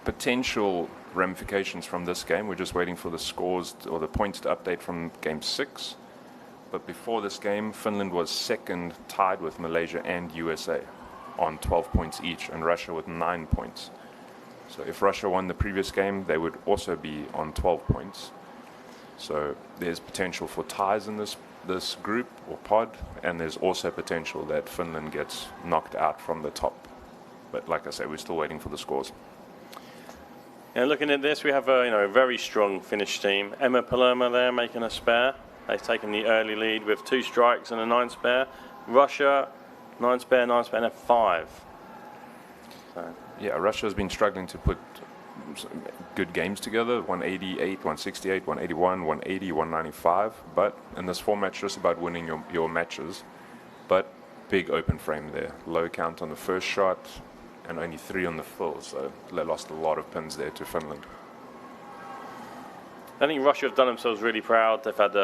Potential ramifications from this game. We're just waiting for the scores or the points to update from game 6. But before this game, Finland was second, tied with Malaysia and USA on 12 points each, and Russia with 9 points. So if Russia won the previous game, they would also be on 12 points. So there's potential for ties in this group or pod, and there's also potential that Finland gets knocked out from the top. But like I say, we're still waiting for the scores. And looking at this, we have a very strong Finnish team. Emma Palermo there making a spare. They've taken the early lead with 2 strikes and a 9 spare. Russia, 9 spare, and a 5. So. Yeah, Russia's been struggling to put good games together, 188, 168, 181, 180, 195, but in this format it's just about winning your matches. But big open frame there, low count on the first shot and only 3 on the full, so they lost a lot of pins there to Finland. I think Russia have done themselves really proud. They've had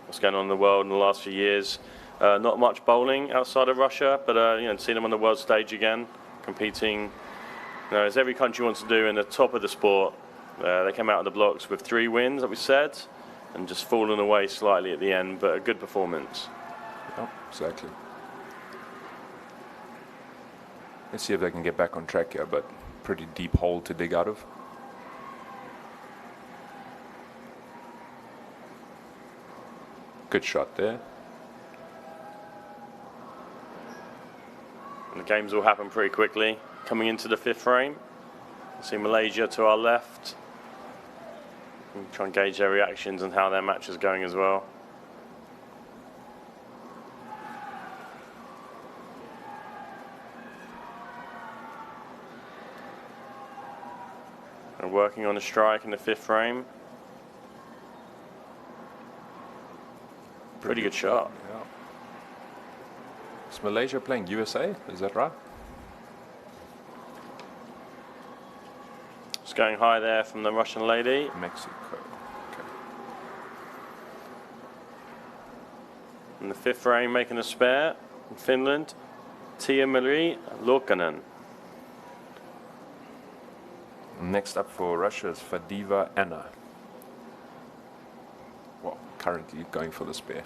what's going on in the world in the last few years. Not much bowling outside of Russia, but seeing them on the world stage again, competing as every country wants to do in the top of the sport. They came out of the blocks with 3 wins, like we said, and just fallen away slightly at the end, but a good performance. Yeah, exactly. Let's see if they can get back on track here, but pretty deep hole to dig out of. Good shot there. And the games will happen pretty quickly. Coming into the 5th frame, see Malaysia to our left. We'll try and gauge their reactions and how their match is going as well. And working on a strike in the 5th frame. Pretty good shot. Yeah. Is Malaysia playing USA? Is that right? It's going high there from the Russian lady. Mexico. Okay. In the 5th frame, making a spare in Finland, Tiia-Marie Luukkonen. Next up for Russia is Fadiva Anna. Well, currently going for the spare.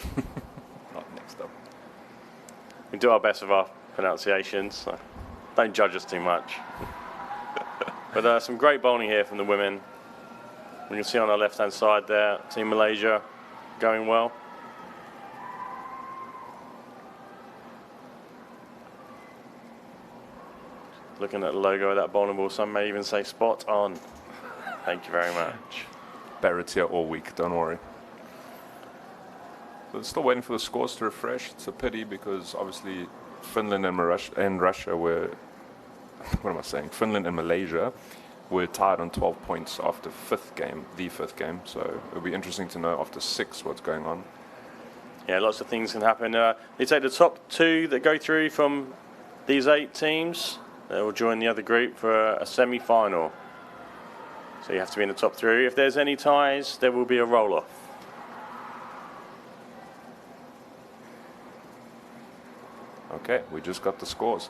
Not next up. We do our best with our pronunciations, so don't judge us too much. But some great bowling here from the women. You can see on our left-hand side there, Team Malaysia going well. Looking at the logo of that bowling ball, some may even say spot on. Thank you very much. Barrett's here all week, don't worry. So still waiting for the scores to refresh. It's a pity because obviously Finland and Russia were, what am I saying? Finland and Malaysia were tied on 12 points after the fifth game. So it'll be interesting to know after 6 what's going on. Yeah, lots of things can happen. They take the top 2 that go through from these 8 teams. They will join the other group for a semi-final. So you have to be in the top 3. If there's any ties, there will be a roll-off. Okay, we just got the scores.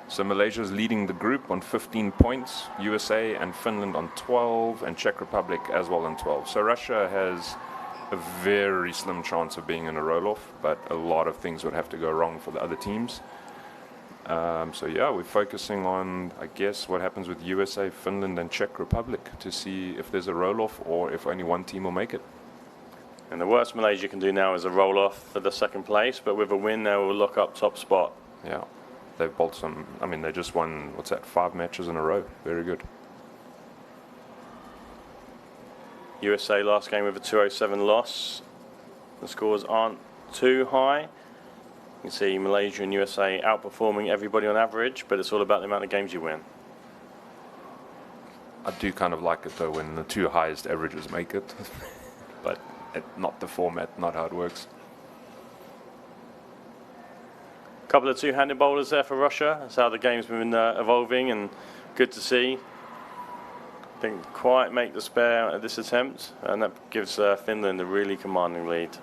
So Malaysia's leading the group on 15 points, USA and Finland on 12, and Czech Republic as well on 12. So Russia has a very slim chance of being in a roll-off, but a lot of things would have to go wrong for the other teams. So yeah, we're focusing on, I guess, what happens with USA, Finland and Czech Republic to see if there's a roll-off or if only one team will make it. And the worst Malaysia can do now is a roll-off for the second place, but with a win they will lock up top spot. Yeah, they've bowled some, I mean, they just won, 5 matches in a row. Very good. USA last game with a 207 loss. The scores aren't too high. You can see Malaysia and USA outperforming everybody on average, but it's all about the amount of games you win. I do kind of like it though when the 2 highest averages make it, but not the format, not how it works. Couple of 2-handed bowlers there for Russia. That's how the game's been evolving, and good to see. Didn't quite make the spare at this attempt, and that gives Finland a really commanding lead.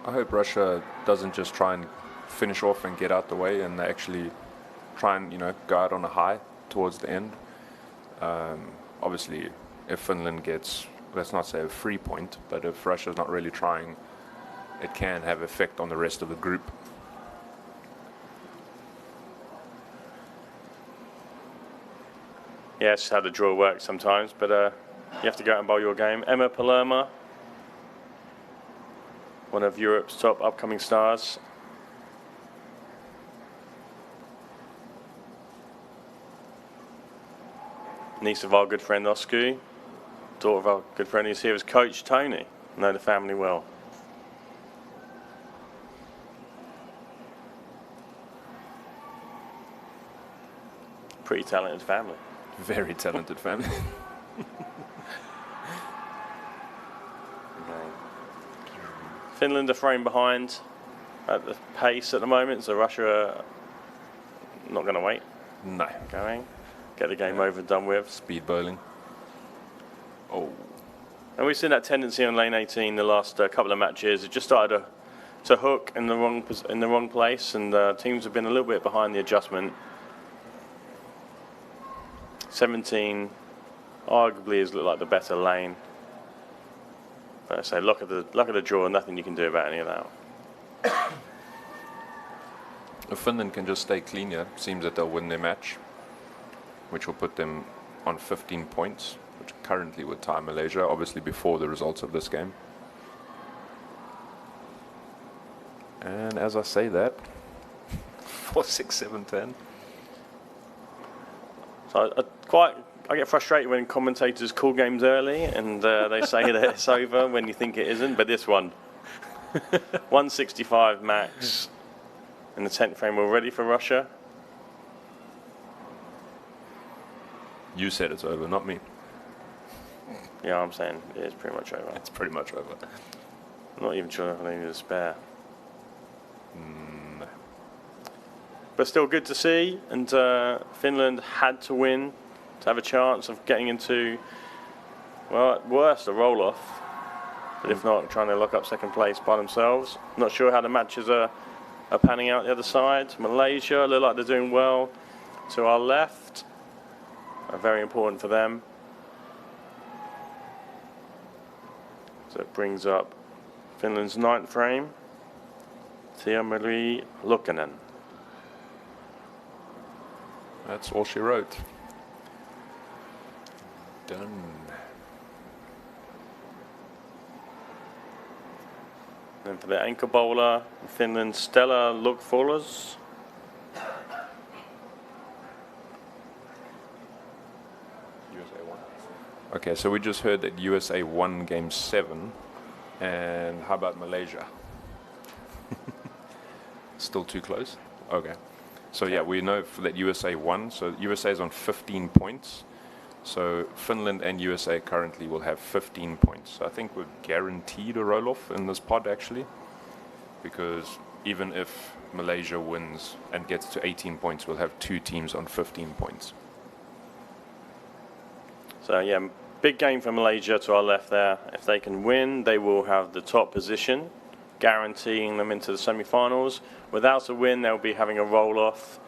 I hope Russia doesn't just try and finish off and get out the way, and they actually try and, go out on a high towards the end. Obviously, if Finland gets, let's not say a free point, but if Russia's not really trying, it can have effect on the rest of the group. Yeah, it's just how the draw works sometimes, but you have to go out and bowl your game. Emma Palermo, one of Europe's top upcoming stars. Niece of our good friend Osku, daughter of our good friend who's here as coach Tony. Know the family well. Pretty talented family. Very talented family. Finland are frame behind at the pace at the moment, so Russia are not going to wait. No. Get the game over and done with. Speed bowling. Oh. And we've seen that tendency on lane 18 the last couple of matches. It just started to hook in the wrong place, and teams have been a little bit behind the adjustment. 17 arguably has looked like the better lane. But I say, look at the draw, nothing you can do about any of that. If Finland can just stay clean here, seems that they'll win their match, which will put them on 15 points, which currently would tie Malaysia, obviously before the results of this game. And as I say that, 4, 6, 7, 10. So I get frustrated when commentators call games early and they say that it's over when you think it isn't. But this one, 165 max in the 10th frame already for Russia. You said it's over, not me. Yeah, I'm saying it is pretty much over. It's pretty much over. I'm not even sure if I need a spare. No. But still good to see, and Finland had to win to have a chance of getting into, well, at worst, a roll-off. But if not, trying to lock up second place by themselves. Not sure how the matches are panning out the other side. Malaysia look like they're doing well to our left. Very important for them. So it brings up Finland's 9th frame. Tia-Marie Lukanen. That's all she wrote. Done. And for the anchor bowler, Finland, Stella Lukfolas. USA won. Okay, so we just heard that USA won Game 7. And how about Malaysia? Still too close? Okay. So yeah, we know that USA won. So USA is on 15 points. So Finland and USA currently will have 15 points. So I think we're guaranteed a roll-off in this pod actually, because even if Malaysia wins and gets to 18 points, we'll have 2 teams on 15 points. So yeah, big game for Malaysia to our left there. If they can win, they will have the top position, guaranteeing them into the semi-finals. Without a win, they'll be having a roll-off,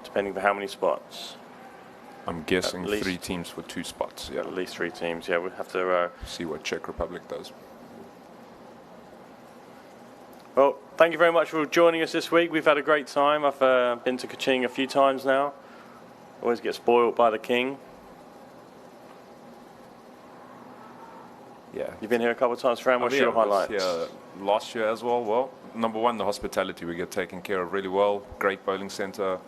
depending on how many spots. I'm guessing 3 teams for 2 spots. Yeah, at least 3 teams. Yeah, we'll have to see what Czech Republic does. Well, thank you very much for joining us this week. We've had a great time. I've been to Kaching a few times now. Always get spoiled by the king. Yeah. You've been here a couple of times, Fran. What's your highlights? Yeah, last year as well. Well, number one, the hospitality. We get taken care of really well. Great bowling center.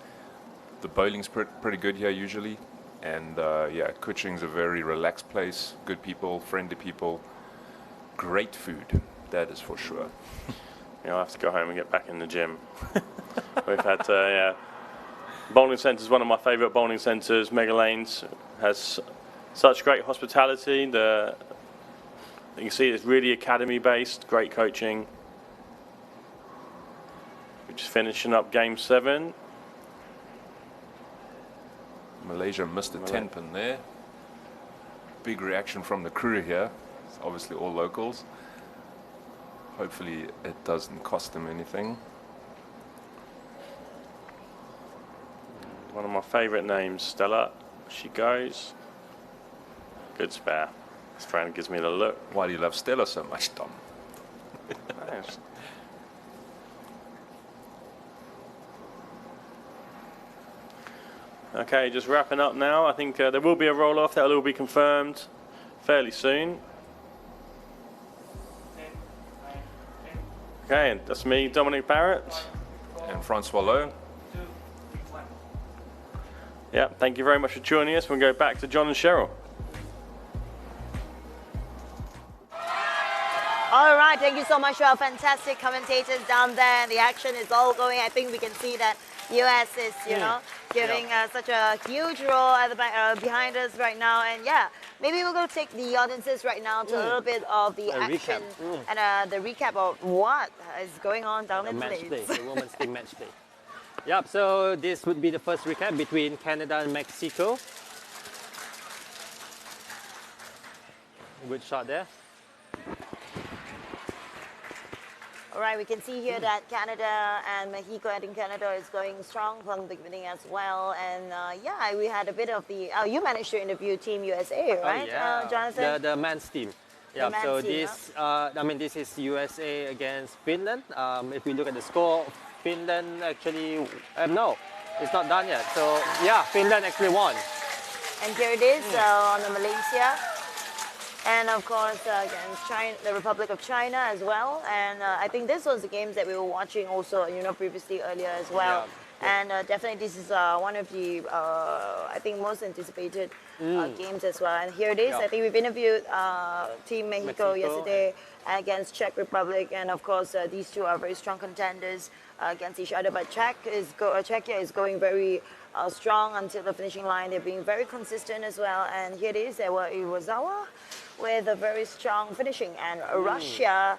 The bowling's pretty good here usually. And yeah, Kuching's a very relaxed place. Good people, friendly people. Great food. That is for sure. Yeah, I'll have to go home and get back in the gym. We've had, yeah. Bowling centre is one of my favourite bowling centres. Megalanes has such great hospitality. You can see it's really academy-based, great coaching. We're just finishing up Game 7. Malaysia missed a 10-pin there. Big reaction from the crew here. It's obviously all locals. Hopefully it doesn't cost them anything. One of my favourite names, Stella. She goes. Good spare. This friend gives me the look. Why do you love Stella so much, Tom? Okay, just wrapping up now. I think there will be a roll-off. That will all be confirmed fairly soon. Okay, and that's me, Dominic Barrett. And Francois Lowe. Yeah, thank you very much for joining us. We'll go back to John and Cheryl. All right, thank you so much to our fantastic commentators down there. The action is all going. I think we can see that US is, you know, giving such a huge role at the back, behind us right now. And yeah, maybe we'll go take the audiences right now to a little bit of the action and the recap of what is going on down in the States. The women's team match play. Yep, so this would be the first recap between Canada and Mexico. Good shot there. All right, we can see here that Canada and Mexico, I think Canada is going strong from the beginning as well. And yeah, we had a bit of the, you managed to interview Team USA, right, Jonathan? The men's team. Yeah, so this, I mean, this is USA against Finland. If we look at the score, Finland actually, no, it's not done yet. So yeah, Finland actually won. And here it is on the Malaysia. And of course, against China, the Republic of China as well. And I think this was the games that we were watching also, you know, previously earlier as well. Yeah. And definitely this is one of the, I think, most anticipated games as well. And here it is. I think we've interviewed Team Mexico yesterday against Czech Republic. And of course, these two are very strong contenders against each other. But Czechia is going very strong until the finishing line. They're being very consistent as well. And here it is. There were Iwasawa with a very strong finishing, and Russia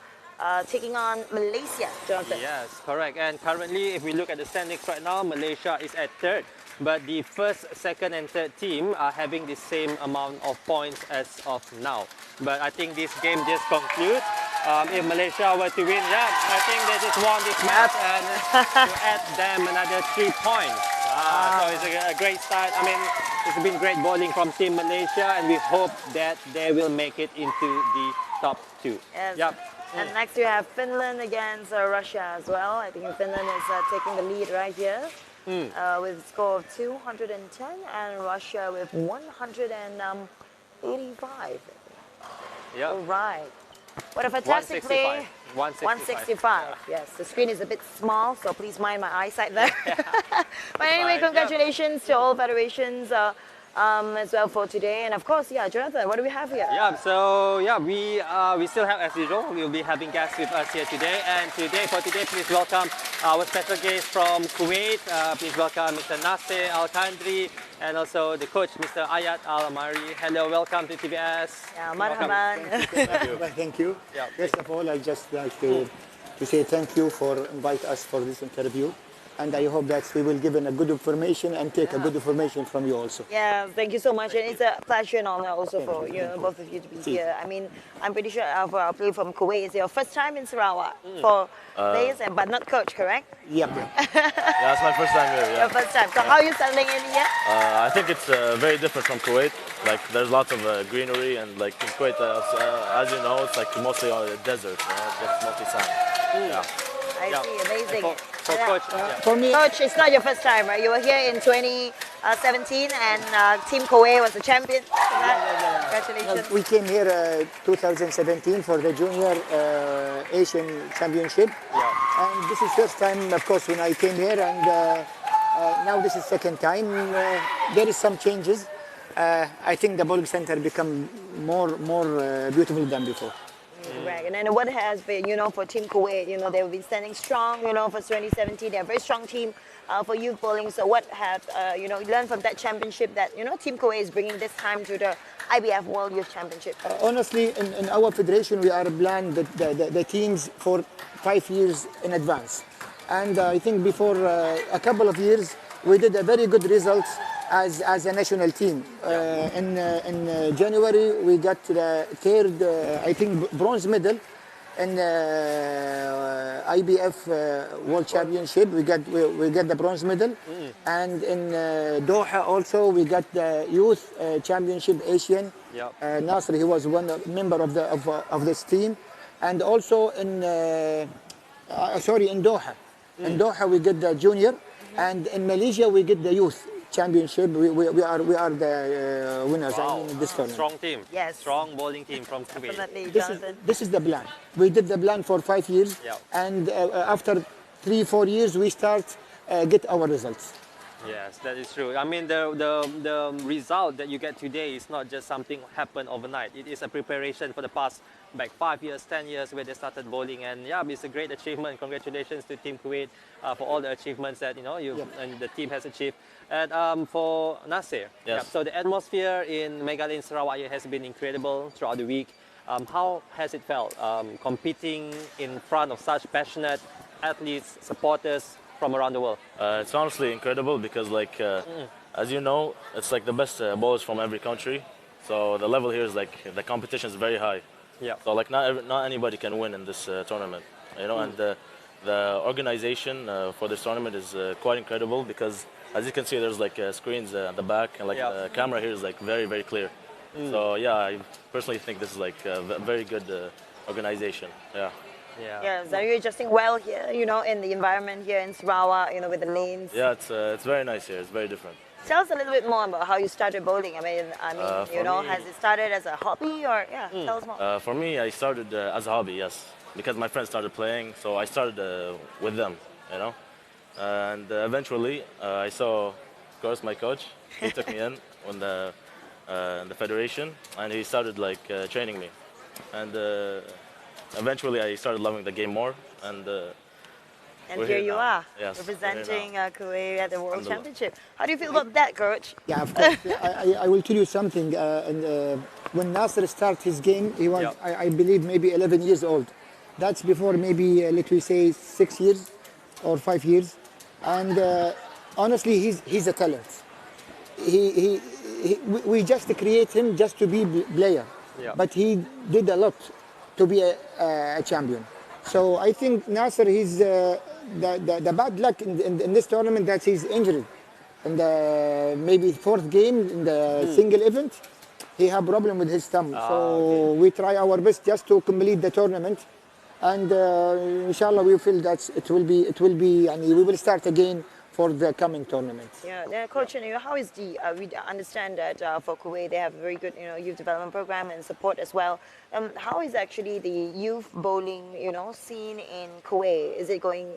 taking on Malaysia, Jonathan. Yes, correct. And currently, if we look at the standings right now, Malaysia is at 3rd, but the 1st, 2nd and 3rd team are having the same amount of points as of now. But I think this game just concludes. If Malaysia were to win, I think they just won this match and to add them another 3 points. So it's a great start. I mean, it's been great bowling from Team Malaysia, and we hope that they will make it into the top 2. Yes. Yep. And next you have Finland against Russia as well. I think Finland is taking the lead right here with a score of 210 and Russia with 185. Yeah. All right. What a fantastic play. 165. Yes, the screen is a bit small, so please mind my eyesight there. But anyway, congratulations to all federations as well for today. And of course, yeah, Jonathan, what do we have here? Yeah, so yeah, we still have, as usual, we'll be having guests with us here today. And for today, please welcome our special guest from Kuwait. Please welcome Mr. Nasser Al-Kandri and also the coach, Mr. Ayat Al-Amari. Hello, welcome to TBS. Yeah, marhaban. Thank you. Yeah, First of all, I'd just like to say thank you for inviting us for this interview. And I hope that we will give a good information and take a good information from you also. Yeah, thank you so much. And it's a pleasure and honor also for both of you to be here. I mean, I'm pretty sure our play from Kuwait is your first time in Sarawak for players, but not coach, correct? Yep. Yeah, it's my first time here. Yeah. Your first time. So how are you settling in here? I think it's very different from Kuwait. Like there's lots of greenery and like in Kuwait, as you know, it's like mostly on the desert. It's mostly sand. Yeah. I see, amazing. For coach, for me, coach, it's not your first time, right? You were here in 2017 and Team Kawah was the champion. Congratulations. We came here 2017 for the Junior Asian Championship. And this is first time, of course, when I came here. And now this is second time. There is some changes. I think the bowling center become more beautiful than before. Right, and then what has been, for Team Kuwait, they've been standing strong, for 2017. They're a very strong team for youth bowling. So what have, you learned from that championship that, Team Kuwait is bringing this time to the IBF World Youth Championship? Honestly, in our federation, we are planned the teams for 5 years in advance. And I think before a couple of years, we did a very good results as a national team. In January, we got the third, I think, bronze medal in IBF World Championship. We got the bronze medal, and in Doha also we got the Youth Championship Asian. Nasser, he was one member of this team, and also in Doha. In Doha we get the junior, and in Malaysia we get the youth championship. We are the winners. Wow. In this tournament. Strong team. Yes. Strong bowling team from Kuwait. This is the plan. We did the plan for 5 years, and after 3-4 years we start get our results. Yes, that is true. I mean, the result that you get today is not just something happened overnight. It is a preparation for the past 5 years, 10 years where they started bowling, and yeah, it's a great achievement. Congratulations to Team Kuwait for all the achievements that you and the team has achieved. And for Nasser, so the atmosphere in Megalanes, Sarawak has been incredible throughout the week. How has it felt competing in front of such passionate athletes, supporters from around the world? It's honestly incredible because, like, as you know, it's like the best bowlers from every country. So the level here is like the competition is very high. Yeah. So like not anybody can win in this tournament, and the organization for this tournament is quite incredible because, as you can see, there's like screens at the back, and like the camera here is like very clear. So yeah, I personally think this is like a very good organization. Yeah, so you're adjusting well here, in the environment here in Sarawak, with the lanes. Yeah, it's very nice here. It's very different. Tell us a little bit more about how you started bowling. I mean, has it started as a hobby or tell us more. For me, I started as a hobby, yes, because my friends started playing, so I started with them, and eventually I saw, of course, my coach. He took me in the federation, and he started like training me, and eventually I started loving the game more, and here you are, yes, representing Kuwait at the World Championship. How do you feel about that, coach? Yeah, of course. I will tell you something. When Nasser started his game, he was, I believe, maybe 11 years old. That's before maybe, let me say, 6 years or 5 years. And honestly, he's a talent. We just create him just to be player. But he did a lot to be a champion. So I think Nasser, he's the bad luck in this tournament that he's injured. In the maybe fourth game in the single event, he had problem with his thumb. So we try our best just to complete the tournament and inshallah we feel that it will be and we will start again for the coming tournament. Yeah, Coach, how is the, we understand that for Kuwait they have a very good, youth development program and support as well. How is actually the youth bowling, scene in Kuwait? Is it going,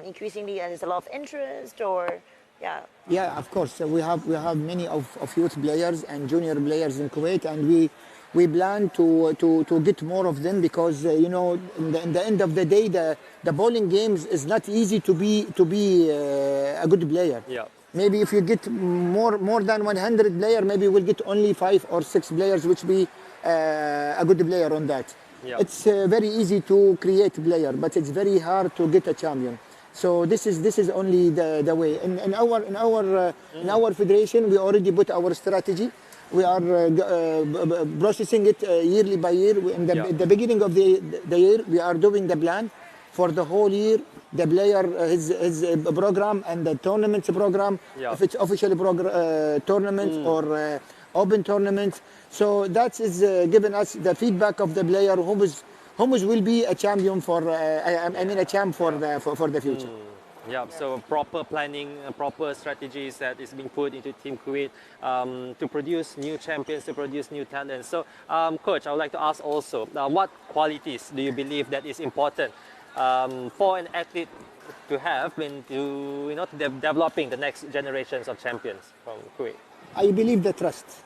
increasingly, and there's a lot of interest, or, yeah? Yeah, of course. We have many of youth players and junior players in Kuwait, and we plan to get more of them because in the end of the day the bowling games is not easy to be a good player. Yeah. Maybe if you get more than 100 players, maybe we'll get only 5 or 6 players which be a good player on that. Yeah. It's very easy to create player, but it's very hard to get a champion. So this is only the way. In our federation, we already put our strategy. We are processing it yearly by year. In the beginning of the year, we are doing the plan for the whole year, the player, his program and the tournament program, if it's official tournament or open tournament. So that is giving us the feedback of the player who will be a champion for, a champ for the future. Yeah, so proper planning, proper strategies that is being put into Team Kuwait to produce new champions, to produce new talents. So, Coach, I would like to ask also, what qualities do you believe that is important for an athlete to have when developing the next generations of champions from Kuwait? I believe the trust.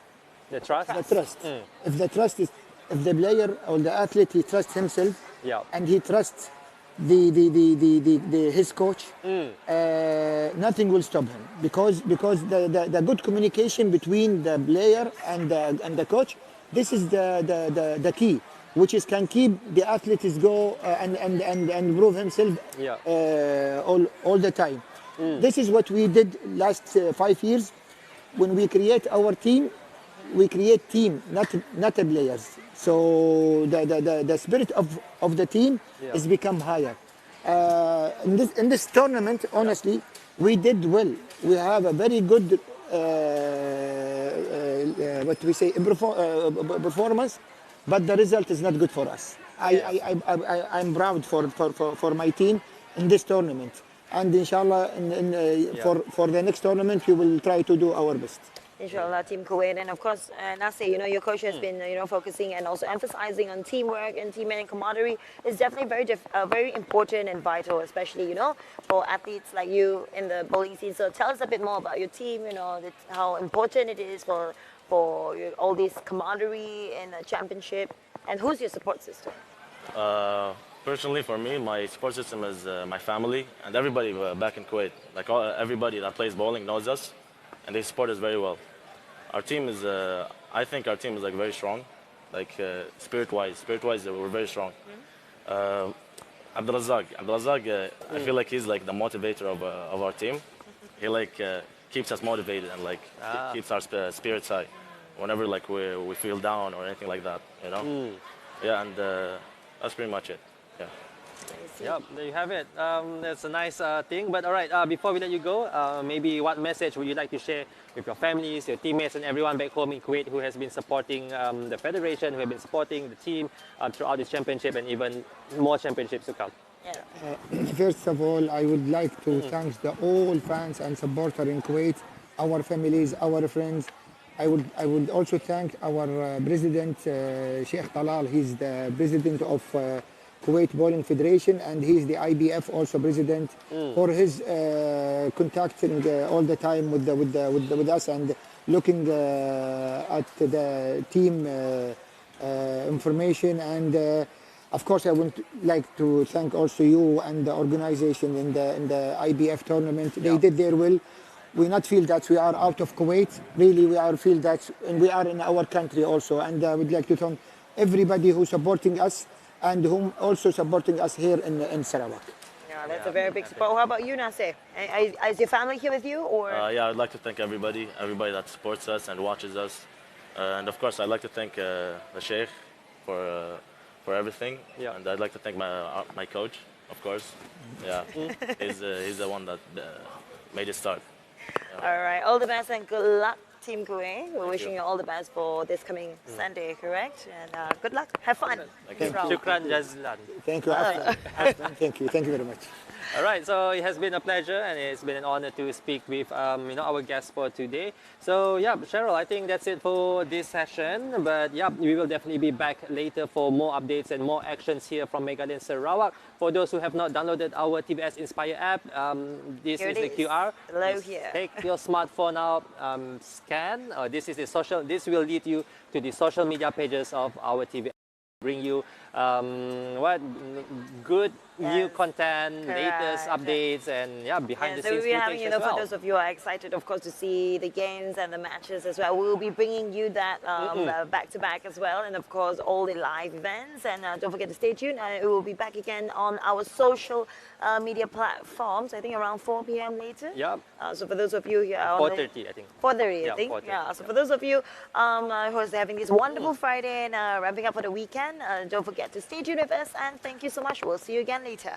The trust? The trust. If the trust is, if the player or the athlete, he trusts himself and he trusts his coach, nothing will stop him because the good communication between the player and the coach, this is the key, which is can keep the athlete go and prove himself all the time. This is what we did last 5 years. When we create our team, we create team, not the players. So the spirit of the team has become higher. In this tournament, honestly, we did well. We have a very good performance, but the result is not good for us. I'm proud for my team in this tournament, and inshallah for the next tournament we will try to do our best. Inshallah, Team Kuwait. And of course, Nasir, your coach has been, focusing and also emphasizing on teamwork and teamwork and camaraderie. It's definitely very important and vital, especially, for athletes like you in the bowling scene. So tell us a bit more about your team, how important it is for all this camaraderie in the championship. And who's your support system? Personally, for me, my support system is my family and everybody back in Kuwait. Like everybody that plays bowling knows us, and they support us very well. Our team is, I think our team is like very strong, like spirit-wise, we're very strong. Abdulrazak, I feel like he's like the motivator of our team. He like keeps us motivated and like keeps our spirits high whenever like we feel down or anything like that, Yeah, and that's pretty much it. Yeah. Yep, there you have it. That's a nice thing. But all right, before we let you go, maybe what message would you like to share with your families, your teammates, and everyone back home in Kuwait who has been supporting the federation, who have been supporting the team throughout this championship and even more championships to come? First of all, I would like to thank all fans and supporters in Kuwait, our families, our friends. I would also thank our president, Sheikh Talal. He's the president of Kuwait Bowling Federation, and he's the IBF also president, for his contacting all the time with us and looking at the team information. And of course, I would like to thank also you and the organization in the IBF tournament. They did their will. We not feel that we are out of Kuwait. Really, we feel that we are in our country also. And I would like to thank everybody who's supporting us and whom also supporting us here in Sarawak. Yeah, that's a very big support. How about you, Nasir? Is your family here with you, or? Yeah, I'd like to thank everybody that supports us and watches us, and of course, I'd like to thank the Sheikh for everything. Yeah. And I'd like to thank my coach, of course. Yeah, he's the one that made it start. All right, all the best and good luck Team Kuwait. We're wishing you all the best for this coming Sunday, correct? And good luck. Have fun. Shukran jazlan. Thank you, Afan. Thank you very much. All right, so it has been a pleasure and it's been an honor to speak with our guest for today. So yeah, Cheryl, I think that's it for this session. But yeah, we will definitely be back later for more updates and more actions here from Megalanes Sarawak. For those who have not downloaded our TVS Inspire app, this Here is it the is. QR. Below Just here. Take your smartphone out, scan. This is the social. This will lead you to the social media pages of our TV. Bring you good new content, latest updates, and yeah, behind the So scenes we're having, footage as well. for those of you who are excited, of course, to see the games and the matches as well. We'll be bringing you that back to back as well, and of course all the live events. And don't forget to stay tuned. We will be back again on our social media platforms. I think around 4 p.m. later. Yeah. So for those of you here, 4:30, I think. 4:30, Yeah, I think. 4:30, Yeah. So for those of you who are having this wonderful Friday and ramping up for the weekend, don't forget to stay tuned with us. And thank you so much. We'll see you again later.